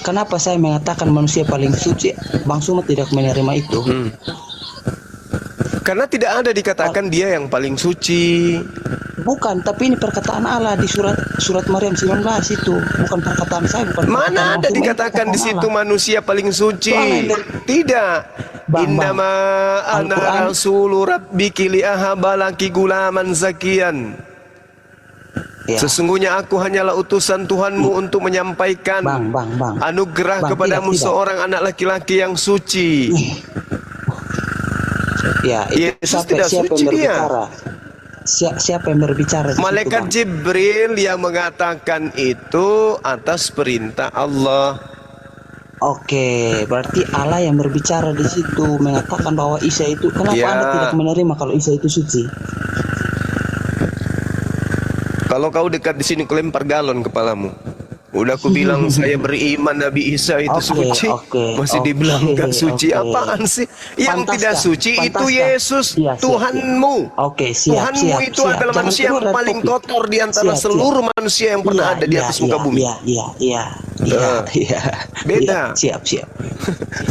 Kenapa saya mengatakan manusia paling suci? Bang Suma tidak menerima itu. Karena tidak ada dikatakan dia yang paling suci. Bukan, tapi ini perkataan Allah di surat Maryam 19 itu, bukan perkataan saya, bukan. Mana ada dikatakan di situ manusia paling suci? Tidak. Innama ana rasulu rabbiki liahabalaki gulaman zakian. Sesungguhnya aku hanyalah utusan Tuhanmu untuk menyampaikan anugerah kepadamu seorang anak laki-laki yang suci. Ya, Yesus tidak suci dia. Siapa yang berbicara? Malaikat Jibril yang mengatakan itu atas perintah Allah. Oke, berarti Allah yang berbicara di situ mengatakan bahwa Isa itu. Kenapa Anda tidak menerima kalau Isa itu suci? Kalau kau dekat di sini, kau lempar galon kepalamu. Udah aku bilang saya beriman Nabi Isa itu suci, masih dibilang gak suci. Apaan sih? Yang tidak suci itu Yesus, Tuhanmu. Tuhanmu itu adalah manusia yang paling kotor di antara seluruh manusia yang pernah ada di atas muka bumi. Iya. Beda. Siap.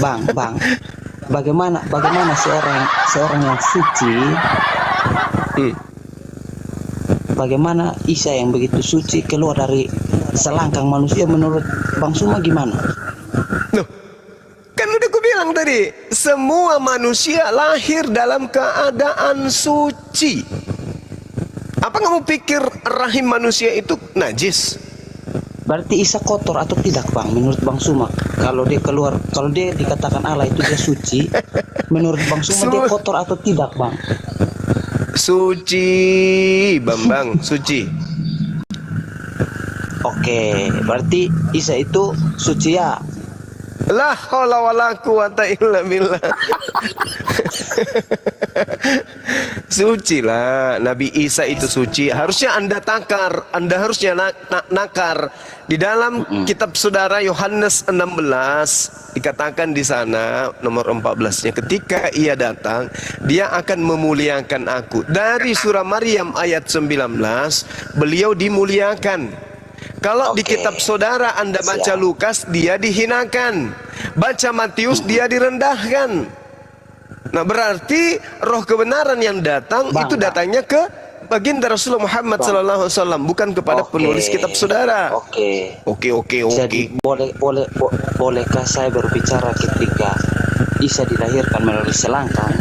Bang. Bagaimana seorang yang suci? Bagaimana Isa yang begitu suci keluar dari selangkang manusia menurut Bang Suma gimana? Loh, kan udah aku bilang tadi, semua manusia lahir dalam keadaan suci. Apa kamu pikir rahim manusia itu najis? Berarti Isa kotor atau tidak, Bang? Menurut Bang Suma, kalau dia dikatakan Allah itu dia suci, menurut Bang Suma dia kotor atau tidak, Bang? Suci, Bambang, suci. Oke, berarti Isa itu suci ya? La haula wala quwata illa billah. Suci lah, Nabi Isa itu suci. Harusnya Anda takar, Anda harusnya nakar. Di dalam kitab saudara Yohanes 16 dikatakan di sana nomor 14-nya, ketika ia datang, dia akan memuliakan aku. Dari surah Maryam ayat 19, beliau dimuliakan. Kalau di kitab saudara Anda baca Lukas, dia dihinakan. Baca Matius, dia direndahkan. Nah, berarti roh kebenaran yang datang itu datangnya ke baginda Rasulullah Muhammad SAW, bukan kepada penulis kitab saudara. Oke. Jadi bolehkah saya berbicara ketika Isa dilahirkan melalui selangkang,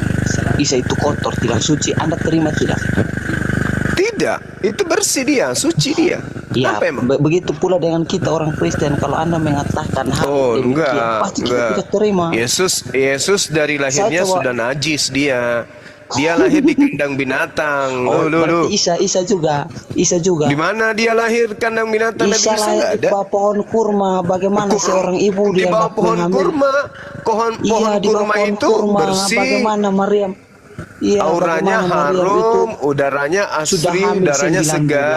Isa itu kotor, tidak suci, Anda terima tidak? Tidak, itu bersih dia, suci dia. Ya, begitu pula dengan kita orang Kristen. Kalau Anda mengatakan hal demikian, pasti kita tidak terima. Yesus dari lahirnya sudah najis dia. Dia lahir di kandang binatang. Berarti Isa juga. Di mana dia lahir kandang binatang? Isa lahir di bawah pohon kurma. Bagaimana seorang ibu di bawah pohon kurma? Pohon kurma itu bersih. Bagaimana Maryam? Auranya harum, udaranya asri, udaranya segar.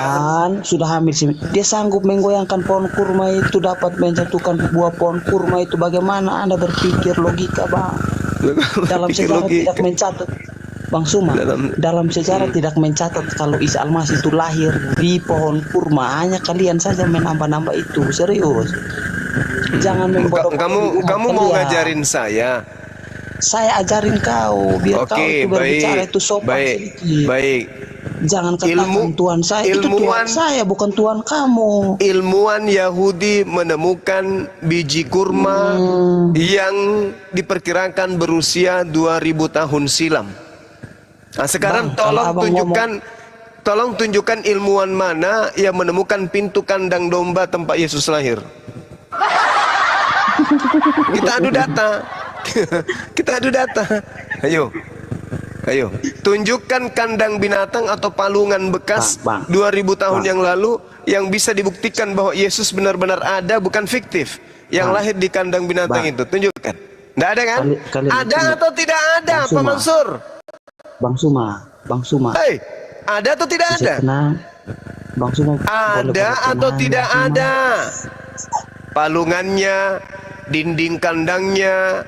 Sudah hamil 9 dia sanggup menggoyangkan pohon kurma itu, dapat menjatuhkan buah pohon kurma itu. Bagaimana Anda berpikir logika, Bang? Dalam sejarah tidak mencatat. Bang Suma, dalam sejarah tidak mencatat kalau Isa Al-Masih itu lahir di pohon kurma. Hanya kalian saja menambah-nambah itu. Serius. Jangan membodoh. Kamu mau ngajarin saya? Saya ajarin kau biar kau Oke, itu berbicara itu sopan baik, sedikit. baik. Jangan katakan Tuhan saya, itu Tuhan saya bukan Tuhan kamu. Ilmuwan Yahudi menemukan biji kurma yang diperkirakan berusia 2000 tahun silam. Nah, sekarang tolong tunjukkan ilmuwan mana yang menemukan pintu kandang domba tempat Yesus lahir. Kita adu data. Kita adu data. Ayo. Tunjukkan kandang binatang atau palungan bekas 2000 tahun yang lalu yang bisa dibuktikan bahwa Yesus benar-benar ada, bukan fiktif. Yang lahir di kandang binatang itu. Tunjukkan. Tidak ada kan? Ada atau tidak ada, Pak Mansur? Bang Suma. Hei, ada atau tidak ada? Bang Suma. Ada atau tidak ada? Palungannya, dinding kandangnya,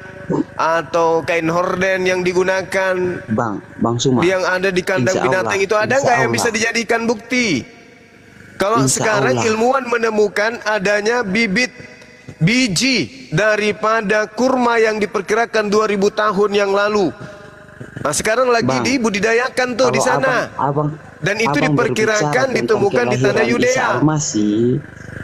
atau kain horden yang digunakan, Bang Suma, yang ada di kandang binatang itu ada nggak yang bisa dijadikan bukti? Kalau sekarang ilmuwan menemukan adanya biji daripada kurma yang diperkirakan 2000 tahun yang lalu. Nah, sekarang lagi dibudidayakan tuh di sana. Dan itu diperkirakan ditemukan di tanah Yudea.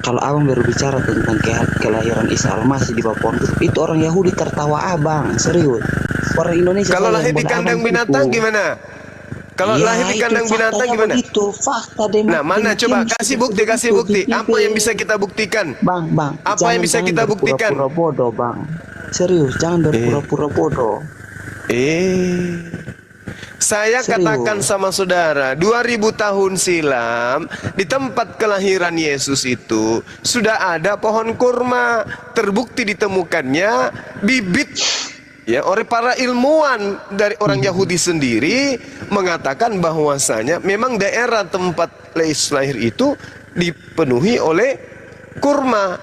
Kalau abang berbicara tentang kelahiran Isa Al-Masih di bawah pohon itu orang Yahudi tertawa abang, serius. Orang Indonesia kalau lahir di kandang binatang gimana? Kalau lahir di kandang binatang gimana? Itu fakta. Nah, mana coba kasih bukti. Apa yang bisa kita buktikan? Bang. Apa yang bisa kita buktikan? Pura-pura bodoh, Bang. Serius, jangan berpura-pura bodoh. Saya katakan sama saudara, 2000 tahun silam di tempat kelahiran Yesus itu sudah ada pohon kurma, terbukti ditemukannya bibit ya oleh para ilmuwan dari orang Yahudi sendiri mengatakan bahwasanya memang daerah tempat Yesus lahir itu dipenuhi oleh kurma.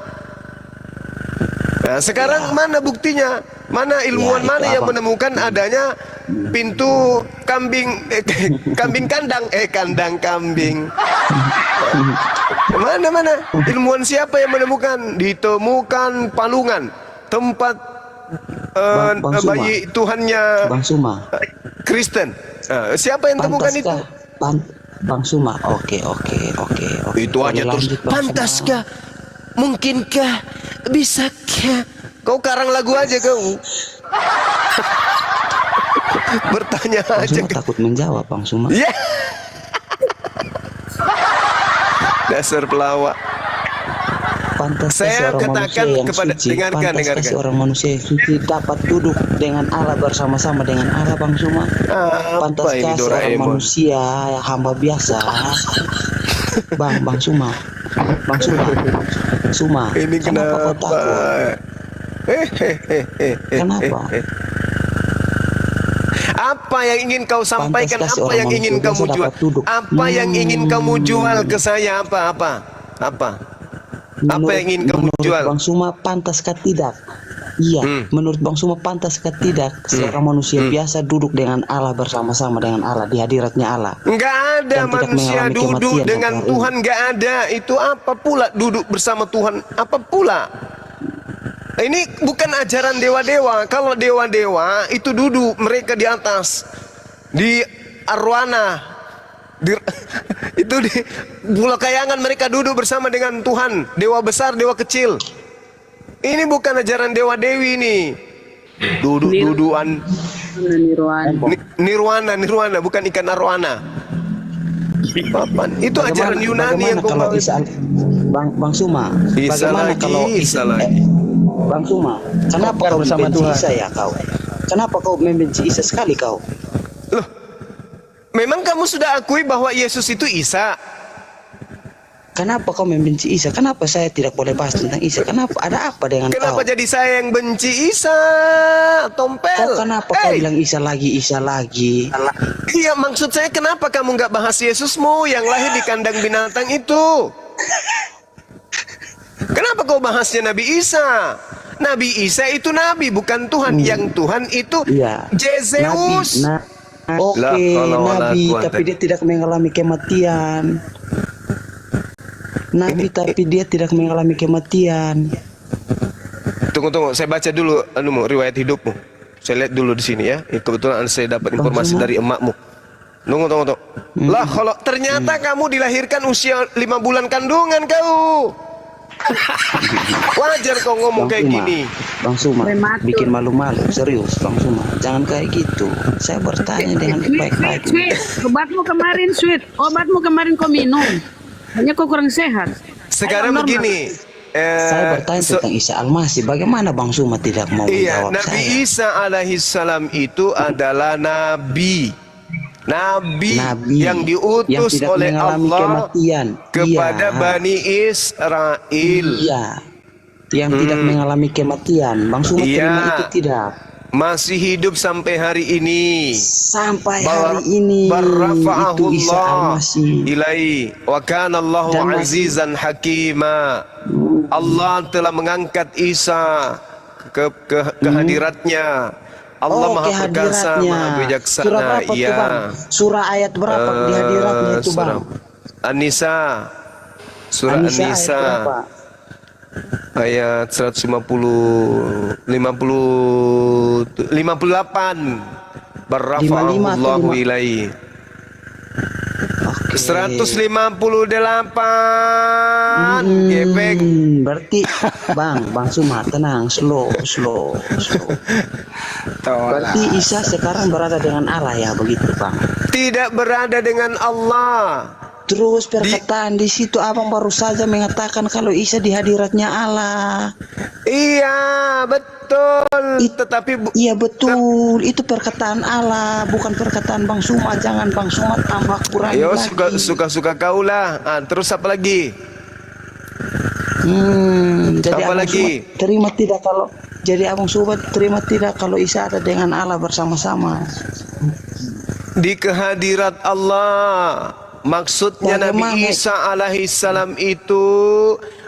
Nah, sekarang mana buktinya? Mana ilmuwan mana yang menemukan adanya pintu kambing kandang kambing? Mana ilmuwan siapa yang menemukan? Ditemukan palungan tempat bayi Tuhannya Bang Suma Kristen. Siapa yang temukan itu? Bang Suma. Oke. Itu aja terus. Pantaskah? Mungkinkah? Bisakah? Kau karang lagu aja kau. Bertanya Bang aja. Suma takut menjawab, Bang Suma. Ya. Dasar pelawak. Saya katakan kepada dengarkan. Orang manusia yang suci dapat duduk dengan Allah bersama-sama dengan Allah, Bang Suma. Pantaskah seorang manusia hamba biasa? Bang Suma. Ini kenapa kau takut? Kenapa? Apa yang ingin kau sampaikan? Apa yang ingin kamu jual? Apa yang ingin kamu jual ke saya? Apa? Apa yang ingin kamu jual? Bang Suma, pantaskah tidak? Iya, menurut Bang Suma pantaskah tidak seorang manusia biasa duduk dengan Allah bersama-sama dengan Allah di hadiratnya Allah? Enggak ada manusia duduk dengan Tuhan, enggak ada. Itu apa pula duduk bersama Tuhan? Apa pula? Ini bukan ajaran dewa-dewa. Kalau dewa-dewa itu duduk mereka di atas di arwana, itu di Pulau Kayangan mereka duduk bersama dengan Tuhan, dewa besar, dewa kecil. Ini bukan ajaran dewa-dewi ini. Duduk-duduan nirwana, bukan ikan arwana. Itu ajaran Yunani yang kau mau. Bang Suma, bagaimana kalau Isa lagi? Bang Suma, kenapa kau membenci Isa ya kau? Kenapa kau membenci Isa sekali kau? Loh, memang kamu sudah akui bahwa Yesus itu Isa? Kenapa kau membenci Isa? Kenapa saya tidak boleh bahas tentang Isa? Kenapa? Ada apa dengan kau? Kenapa jadi saya yang benci Isa? Tompel. Kenapa kau bilang Isa lagi? Iya, maksud saya kenapa kamu nggak bahas Yesusmu yang lahir di kandang binatang itu? Kenapa kau bahasnya Nabi Isa? Nabi Isa itu nabi, bukan Tuhan. Yang Tuhan itu Yesus. Oke, La haula wala Nabi, quwata. tapi dia tidak mengalami kematian. Nabi, tapi dia tidak mengalami kematian. Tunggu, saya baca dulu riwayat hidupmu. Saya lihat dulu di sini ya. Kebetulan saya dapat informasi dari emakmu. Tunggu. Lah, kalau ternyata kamu dilahirkan usia 5 bulan kandungan kau. Wajar kau ngomong kayak gini. Bang Suma, Prematur. bikin malu-malu, serius Bang Suma. Jangan kayak gitu. Saya bertanya dengan baik-baik. Sweet, obatmu kemarin Sweet, obatmu kemarin kau minum. Hanya kau kurang sehat. Sekarang Normal. begini. Saya bertanya tentang Isa Al-Masih. Bagaimana Bang Suma tidak mau Iya, menjawab Nabi saya? Isa alaihissalam itu adalah nabi. Nabi yang diutus yang tidak oleh mengalami Allah kematian. kepada Iya. Bani Israel. Iya. Yang tidak mengalami kematian. Bang Suma Iya. terima itu tidak? Masih hidup sampai hari ini. Sampai hari ini itu Isa Barrafa'ahullah Al-Masih. ilai wa kana Allahu Dan masih- azizan hakima. Allah telah mengangkat Isa ke hadiratnya. Allah Maha Perkasa, Maha Bijaksana. Surah berapa tuh, Iya. Bang? Surah ayat berapa di hadiratnya itu, Bang? An-Nisa. Surah An-Nisa ayat An-Nisa. berapa? Ayat 58. Barrafa'ahullahu ilai. Oke. 158. Gepeng. Berarti Bang Suma tenang, slow. Berarti Isa sekarang berada dengan Allah ya, begitu Bang. Tidak berada dengan Allah. Terus perkataan di situ Abang baru saja mengatakan kalau Isa di hadiratnya Allah. Iya, betul. Tetapi Iya betul, itu perkataan Allah, bukan perkataan Bang Suma. Jangan Bang Suma tambah kurang ayo lagi. suka kau lah. Terus apa lagi? Jadi Apa Abang lagi? Suma terima tidak kalau Abang Suma terima tidak kalau Isa ada dengan Allah bersama-sama. Di kehadirat Allah. Maksudnya Bagaimana? Nabi Isa alaihissalam itu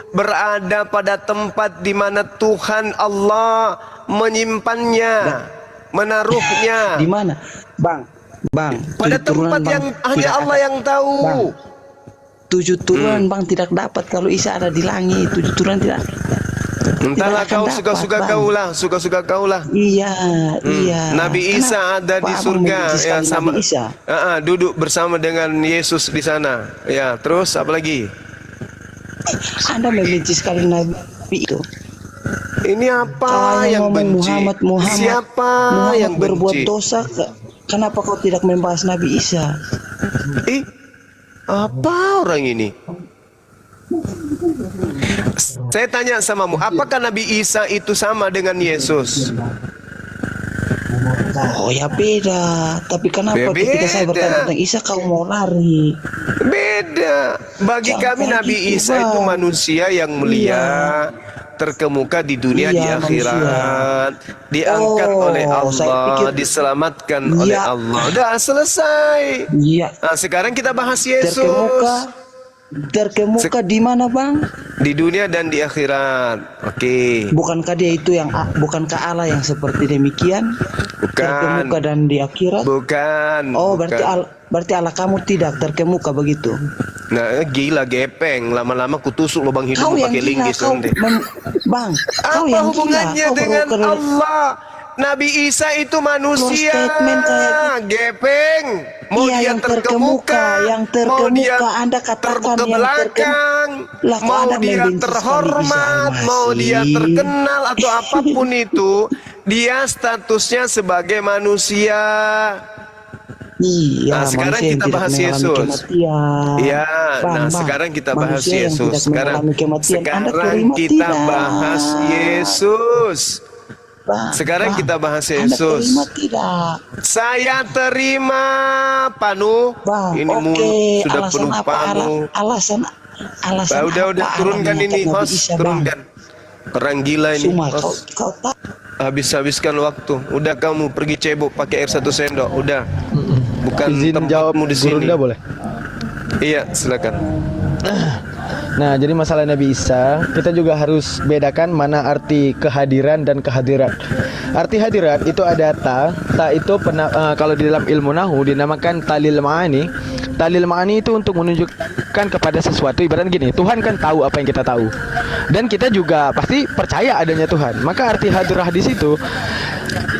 berada pada tempat di mana Tuhan Allah menyimpannya, menaruhnya. Di mana? Bang. Pada tujuh turunan, tempat Bang, yang hanya tidak Allah ada. yang tahu. Bang, 7 turunan Bang tidak dapat kalau Isa ada di langit. 7 turunan tidak. Entahlah tidak akan kau dapat, suka-suka Bang. kau lah, suka-suka kau lah. Iya. Nabi Isa ada di Abang surga membenci ya sekali sama Nabi Isa? duduk bersama dengan Yesus di sana. Ya, terus apa lagi? Anda membenci sekali Nabi itu. Ini apa Kalau yang ngomong benci? Muhammad Siapa Muhammad yang berbuat benci? dosa? Kenapa kau tidak membahas Nabi Isa? Apa orang ini? Saya tanya samamu, apakah Nabi Isa itu sama dengan Yesus? Oh ya beda. Tapi kenapa Ya, ketika saya beda. bertanya tentang Isa kau mau lari? Beda. Bagi Jangan kami Nabi gitu, Isa itu Bang. manusia yang mulia, terkemuka di dunia, di Iya, akhirat, diangkat oleh saya Allah, pikir- diselamatkan oleh Iya. Allah. Udah selesai. Iya. Nah, sekarang kita bahas Yesus. Terkemuka di mana Bang? Di dunia dan di akhirat. Oke. Bukankah dia itu bukankah Allah yang seperti demikian? Bukan. Terkemuka dan di akhirat? Bukan. Oh, bukan. berarti Allah kamu tidak terkemuka begitu. Nah, gila gepeng. Lama-lama kutusuk lubang Kau hidung yang pakai gila, linggis kau nanti. Bang, kau Apa yang hubungannya gila. dengan Allah? Nabi Isa itu manusia. statement kayak Gepeng. Mau Iya, dia yang terkemuka, yang mau dia terkemuka, Anda katakan ke yang belakang, Lah, kok mau Anda dia membenci sekali terhormat, Isa mau dia Al-Masih? terkenal atau apapun itu, dia statusnya sebagai manusia. Iya, Nah, sekarang manusia yang kita tidak bahas mengalami Yesus. kematian. Iya, Bang, nah Bang, sekarang kita bahas manusia yang Yesus. tidak mengalami kematian. Anda terima Kita tidak? bahas Yesus. Bang, Sekarang Bang, kita bahas Anda Yesus. terima tidak? Saya terima Panu. Bang, Ini oke, mulut sudah alasan penuh apa? Panu. Alasan Udah apa turunkan Allah ini, mengangkat Nabi host, Isa, Bang? turunkan. Orang gila ini, Cuma host. kau tak Habiskan waktu. Udah kamu pergi cebok pakai air 1 sendok. Udah. Bukan Izin jawab tempatmu di sini. Gurunda boleh? Iya, silakan. Nah, jadi masalah Nabi Isa, kita juga harus bedakan mana arti kehadiran dan kehadirat. arti hadirat itu ada ta itu kalau di dalam ilmu nahu dinamakan talil ma'ani. Talil ma'ani itu untuk menunjukkan kepada sesuatu, ibarat gini, Tuhan kan tahu apa yang kita tahu. Dan kita juga pasti percaya adanya Tuhan. Maka arti hadirat di situ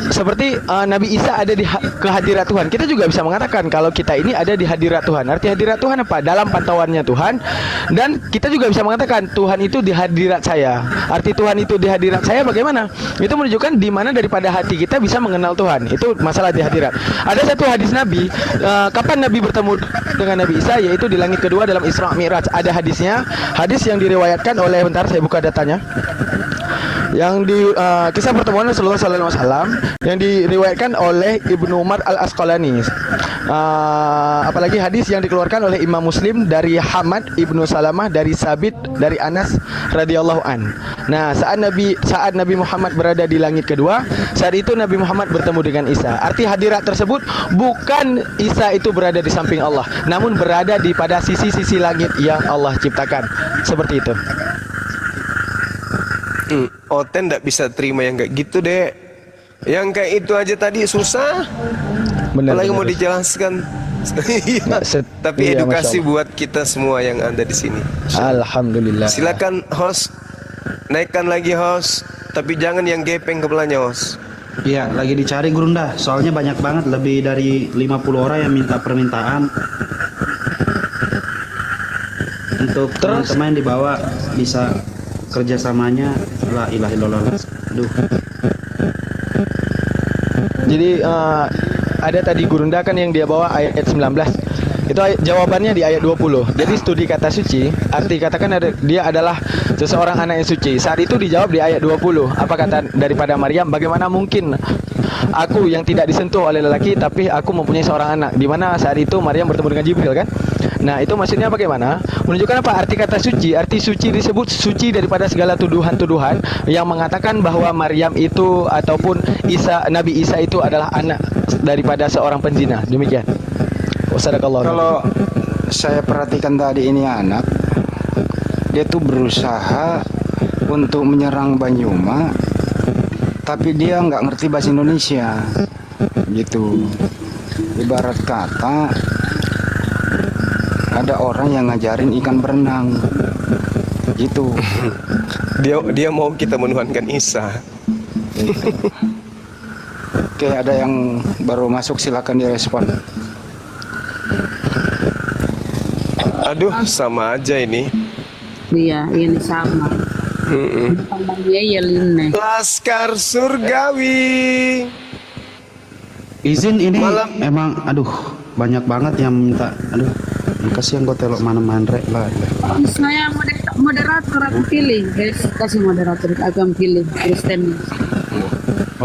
seperti Nabi Isa ada di kehadirat Tuhan. Kita juga bisa mengatakan kalau kita ini ada di hadirat Tuhan. Arti hadirat Tuhan apa? Dalam pantauannya Tuhan. Dan kita juga bisa mengatakan Tuhan itu di hadirat saya. Arti Tuhan itu di hadirat saya bagaimana? Itu menunjukkan di mana daripada hati kita bisa mengenal Tuhan. Itu masalah di hadirat. Ada satu hadis Nabi, kapan Nabi bertemu dengan Nabi Isa, yaitu di langit kedua dalam Isra Mi'raj. Ada hadisnya, hadis yang diriwayatkan oleh, bentar saya buka datanya, yang di kisah pertemuan Rasulullah SAW yang diriwayatkan oleh Ibnu Umar Al-Asqalani. Apalagi hadis yang dikeluarkan oleh Imam Muslim dari Hamad Ibnu Salamah dari Sabit dari Anas radhiyallahu an. Nah, saat Nabi Muhammad berada di langit kedua, saat itu Nabi Muhammad bertemu dengan Isa. Arti hadirat tersebut bukan Isa itu berada di samping Allah, namun berada di pada sisi-sisi langit yang Allah ciptakan. Seperti itu. Oten nggak bisa terima yang kayak gitu, Dek. Yang kayak itu aja tadi susah. Apalagi mau dijelaskan. Iya. Tapi Iya, edukasi Masya Allah. buat kita semua yang ada di sini. Alhamdulillah. Silakan host, naikkan lagi host, tapi jangan yang gepeng kepalanya host. Iya, lagi dicari Gurunda. Soalnya banyak banget, lebih dari 50 orang yang minta permintaan. Untuk teman-teman yang dibawa bisa kerjasamanya, la ilaha illallah. Aduh. Jadi ada tadi Gurunda kan yang dia bawa ayat 19. Itu jawabannya di ayat 20. Jadi studi kata suci, arti katakan dia adalah seseorang anak yang suci. Saat itu dijawab di ayat 20. Apa kata daripada Maryam? Bagaimana mungkin aku yang tidak disentuh oleh lelaki tapi aku mempunyai seorang anak? Di mana saat itu Maryam bertemu dengan Jibril kan? Nah, itu maksudnya bagaimana? Menunjukkan apa? Arti kata suci. Arti suci disebut suci daripada segala tuduhan-tuduhan yang mengatakan bahwa Maryam itu ataupun Nabi Isa itu adalah anak daripada seorang penzina. Demikian. Wassalamualaikum. Kalau saya perhatikan tadi ini anak, dia tuh berusaha untuk menyerang Banyuma, tapi dia nggak ngerti bahasa Indonesia, gitu. Ibarat kata ada orang yang ngajarin ikan berenang, gitu. Dia mau kita menuhankan Isa. Oke, ada yang baru masuk, silakan direspon. Aduh, sama aja ini. Iya, ini sama. Dia Yeline. Laskar Surgawi. Izin ini emang, aduh, banyak banget yang minta. Aduh, kasihan gue telok mana-mana lah. Saya moderator aku pilih, guys. Kasih moderator aku yang pilih Kristen.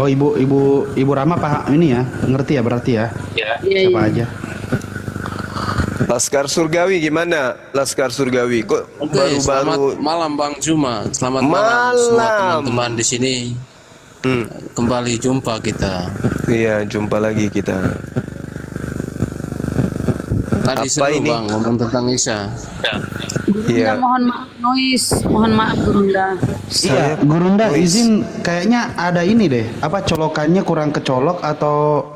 Oh, ibu Rama Pak ini ya, ngerti ya berarti ya? Iya. Siapa aja? Laskar Surgawi gimana? Laskar Surgawi kok baru-baru. Selamat malam Bang Juma. Selamat malam semua teman-teman di sini. Kembali jumpa kita. Iya, jumpa lagi kita. Tadi seru Bang ngomong tentang Isa. Iya. Mohon maaf noise, mohon maaf Gurunda. Iya, Gurunda izin, kayaknya ada ini deh. Apa colokannya kurang kecolok atau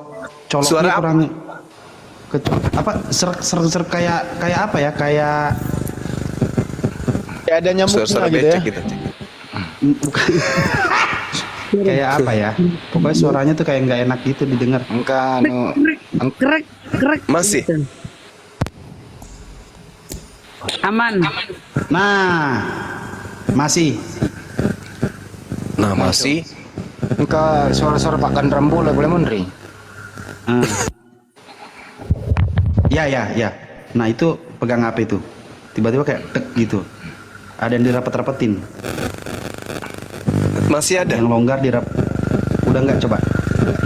coloknya Suara kurang apa ser kayak apa ya, kayak ada nyamuknya gitu ya. Kayak apa ya, pokoknya suaranya tuh kayak nggak enak gitu didengar. Krek masih gitu. Aman. Nah masih Engkau suara-suara Pak Gandrambo lah boleh menri. Ya. Nah itu pegang HP itu, tiba-tiba kayak tek gitu. Ada yang dirapet-rapetin. Masih ada. Yang longgar udah nggak, coba.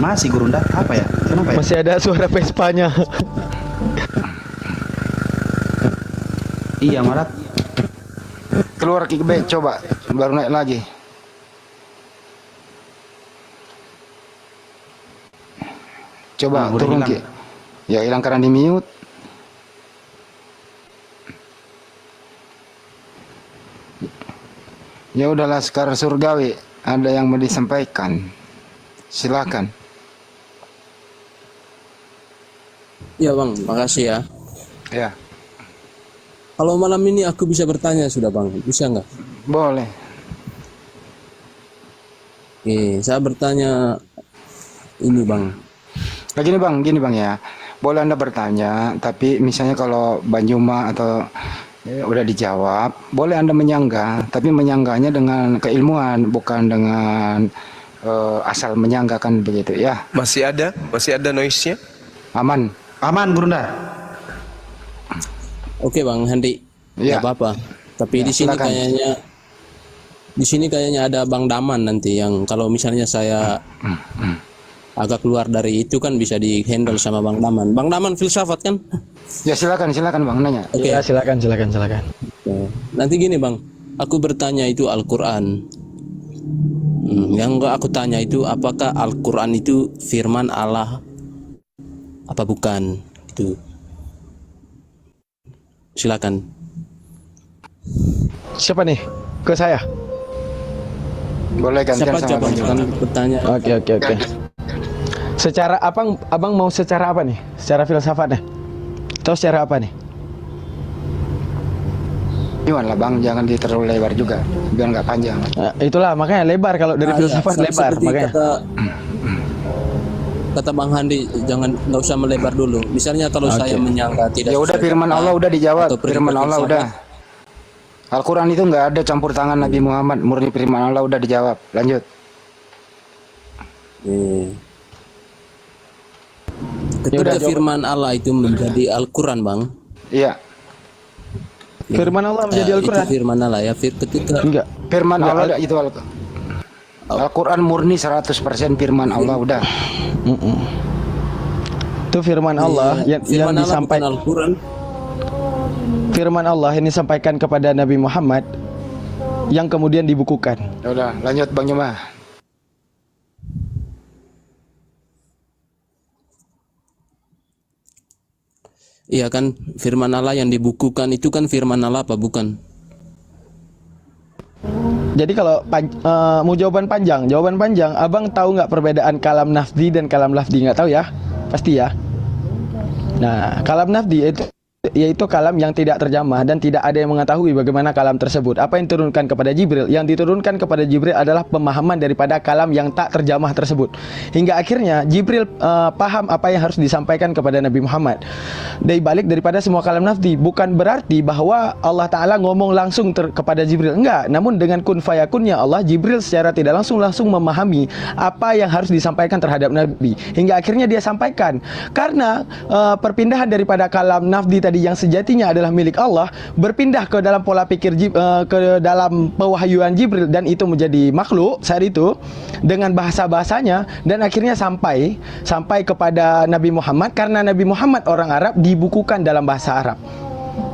Masih Gurunda, apa ya? Kenapa ya? Masih ada suara Vespanya. Iya Marat. Keluar kickback coba, baru naik lagi. Coba turun Ki. Ya hilang karena di mute. Ya udah Laskar Surgawi, ada yang mau disampaikan. Silakan. Ya bang, makasih ya. Ya, Kalau malam ini aku bisa bertanya sudah bang, bisa nggak? boleh. Oke, saya bertanya ini bang. Nah, gini bang ya. Boleh Anda bertanya, tapi misalnya kalau Bang Juma atau udah dijawab, boleh Anda menyanggah, tapi menyanggahnya dengan keilmuan, bukan dengan asal menyanggakan begitu ya. Masih ada noise-nya? Aman. Aman, Gurunda. Oke bang Handi, Ya. nggak apa-apa. Tapi Ya, di sini silakan. kayaknya ada Bang Daman nanti yang kalau misalnya saya agak keluar dari itu kan bisa di-handle sama Bang Daman. Bang Daman filsafat kan? Ya silakan Bang nanya. Oke. Ya, silakan. Oke. Nanti gini bang, aku bertanya itu Al-Quran. Yang enggak aku tanya itu apakah Al-Quran itu firman Allah apa bukan? Itu. Silakan. Siapa nih? Ke saya. Boleh gantian Siapa sama coba Bang Juma. kan bertanya? Oke. Secara abang mau secara apa nih? Secara filsafatnya? Atau secara apa nih? Gimana lah Bang, jangan terlalu lebar juga, biar nggak panjang. Nah, itulah makanya lebar kalau dari filsafat lebar seperti makanya. Kata Bang Handi, nggak usah melebar dulu. Misalnya kalau saya menyangka tidak Ya udah sesuai firman kata Allah udah dijawab, atau perintah firman Allah filsafat, udah. Al-Quran itu nggak ada campur tangan Nabi Muhammad, murni firman Allah udah dijawab. Lanjut. Ketika firman Allah itu menjadi Al-Quran bang. Iya. Firman Allah menjadi Ya, Al-Quran. itu firman Allah ya. Ketika Enggak. Firman Allah itu Al-Quran murni 100% firman Allah udah. Itu firman Allah yang firman Allah disampaikan. bukan Al-Quran. Firman Allah yang disampaikan kepada Nabi Muhammad yang kemudian dibukukan. Ya udah, lanjut Bang Juma. Iya kan, firman Allah yang dibukukan itu kan firman Allah apa bukan? Jadi kalau mau jawaban panjang, abang tahu nggak perbedaan kalam nafdi dan kalam lafdi? Nggak tahu ya? Pasti ya. Nah, kalam nafdi itu yaitu kalam yang tidak terjemah dan tidak ada yang mengetahui bagaimana kalam tersebut. Apa yang diturunkan kepada Jibril? Yang diturunkan kepada Jibril adalah pemahaman daripada kalam yang tak terjemah tersebut. Hingga akhirnya Jibril paham apa yang harus disampaikan kepada Nabi Muhammad. Dari balik daripada semua kalam nafdi, bukan berarti bahwa Allah Ta'ala ngomong langsung kepada Jibril. Enggak, namun dengan kun fayakunnya Allah, Jibril secara tidak langsung memahami apa yang harus disampaikan terhadap Nabi. Hingga akhirnya dia sampaikan. Karena perpindahan daripada kalam nafdi tadi yang sejatinya adalah milik Allah berpindah ke dalam pola pikir ke dalam pewahyuan Jibril dan itu menjadi makhluk saat itu dengan bahasa-bahasanya dan akhirnya sampai kepada Nabi Muhammad karena Nabi Muhammad orang Arab dibukukan dalam bahasa Arab.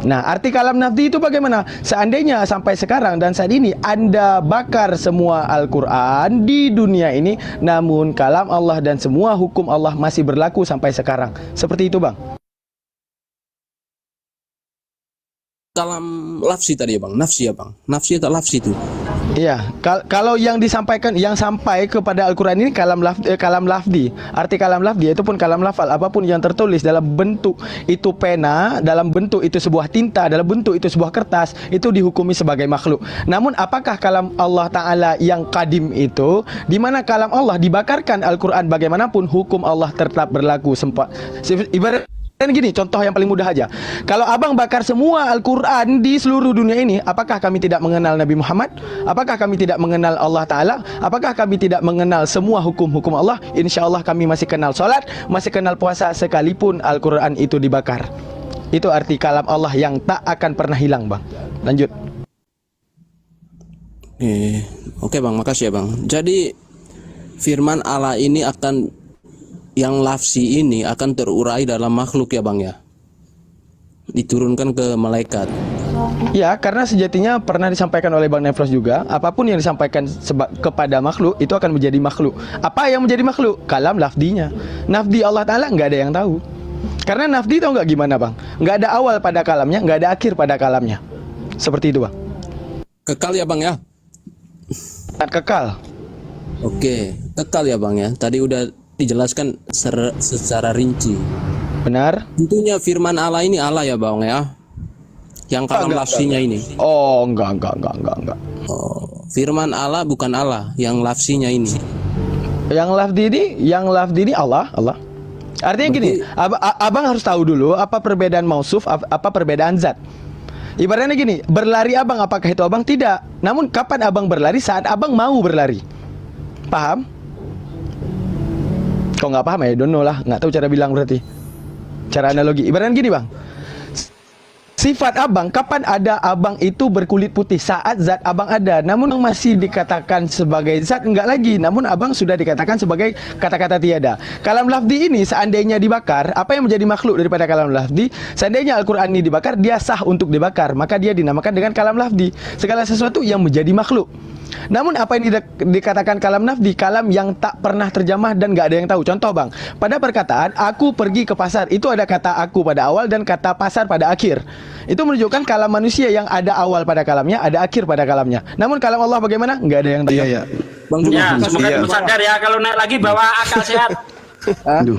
Nah, arti kalam nafdi itu bagaimana? Seandainya sampai sekarang dan saat ini Anda bakar semua Al-Quran di dunia ini, namun kalam Allah dan semua hukum Allah masih berlaku sampai sekarang. Seperti itu, Bang. Kalam lafsi tadi ya bang, nafsi ya bang, nafsi atau lafsi itu? Iya, kalau yang disampaikan, yang sampai kepada Al-Quran ini kalam lafdi. Arti kalam lafdi itu pun kalam lafal, apapun yang tertulis dalam bentuk itu pena, dalam bentuk itu sebuah tinta, dalam bentuk itu sebuah kertas, itu dihukumi sebagai makhluk. Namun apakah kalam Allah Ta'ala yang kadim itu, di mana kalam Allah dibakarkan Al-Quran bagaimanapun hukum Allah tetap berlaku. Ibarat dan gini, contoh yang paling mudah aja. Kalau abang bakar semua Al-Quran di seluruh dunia ini, apakah kami tidak mengenal Nabi Muhammad? Apakah kami tidak mengenal Allah Ta'ala? Apakah kami tidak mengenal semua hukum-hukum Allah? Insya Allah kami masih kenal sholat, masih kenal puasa, sekalipun Al-Quran itu dibakar. Itu arti kalam Allah yang tak akan pernah hilang, bang. Lanjut. Oke bang, makasih ya bang. Jadi firman Allah ini akan, yang lafsi ini akan terurai dalam makhluk ya bang ya, diturunkan ke malaikat. Ya, karena sejatinya pernah disampaikan oleh Bang Nefros juga, apapun yang disampaikan kepada makhluk itu akan menjadi makhluk. Apa yang menjadi makhluk? Kalam lafdinya. Nafdi Allah Ta'ala nggak ada yang tahu. Karena nafdi tahu nggak gimana bang? Nggak ada awal pada kalamnya, nggak ada akhir pada kalamnya. Seperti itu bang. Kekal ya bang ya? Kekal. Oke, kekal ya Bang ya. Tadi udah dijelaskan secara rinci. Benar? Tentunya firman Allah ini Allah ya Bang ya. Yang kalam lafsinya ini. Oh, enggak. Oh, firman Allah bukan Allah, yang lafsinya ini. Yang lafdi ini Allah. Artinya gini, abang harus tahu dulu apa perbedaan mausuf, apa perbedaan zat. Ibaratnya gini, berlari abang apakah itu abang? Tidak. Namun kapan abang berlari? Saat abang mau berlari. Paham? Kok nggak paham ya? Don't know lah, nggak tahu cara bilang berarti. Cara analogi. Ibaratnya gini bang. Sifat abang, kapan ada abang itu berkulit putih? Saat zat abang ada, namun masih dikatakan sebagai zat, enggak lagi. Namun abang sudah dikatakan sebagai kata-kata tiada. Kalam lafzi ini seandainya dibakar, apa yang menjadi makhluk daripada kalam lafzi? Seandainya Al-Quran ini dibakar, dia sah untuk dibakar. Maka dia dinamakan dengan kalam lafzi. Segala sesuatu yang menjadi makhluk. Namun apa yang dikatakan kalam nafdi? Kalam yang tak pernah terjemah dan gak ada yang tahu. Contoh bang, pada perkataan aku pergi ke pasar, itu ada kata aku pada awal dan kata pasar pada akhir. Itu menunjukkan kalam manusia yang ada awal pada kalamnya, ada akhir pada kalamnya. Namun kalam Allah bagaimana? Gak ada yang tahu. Iya. Bang Ya, semoga kamu sadar ya, kalau naik lagi bawa akal sehat. Aduh.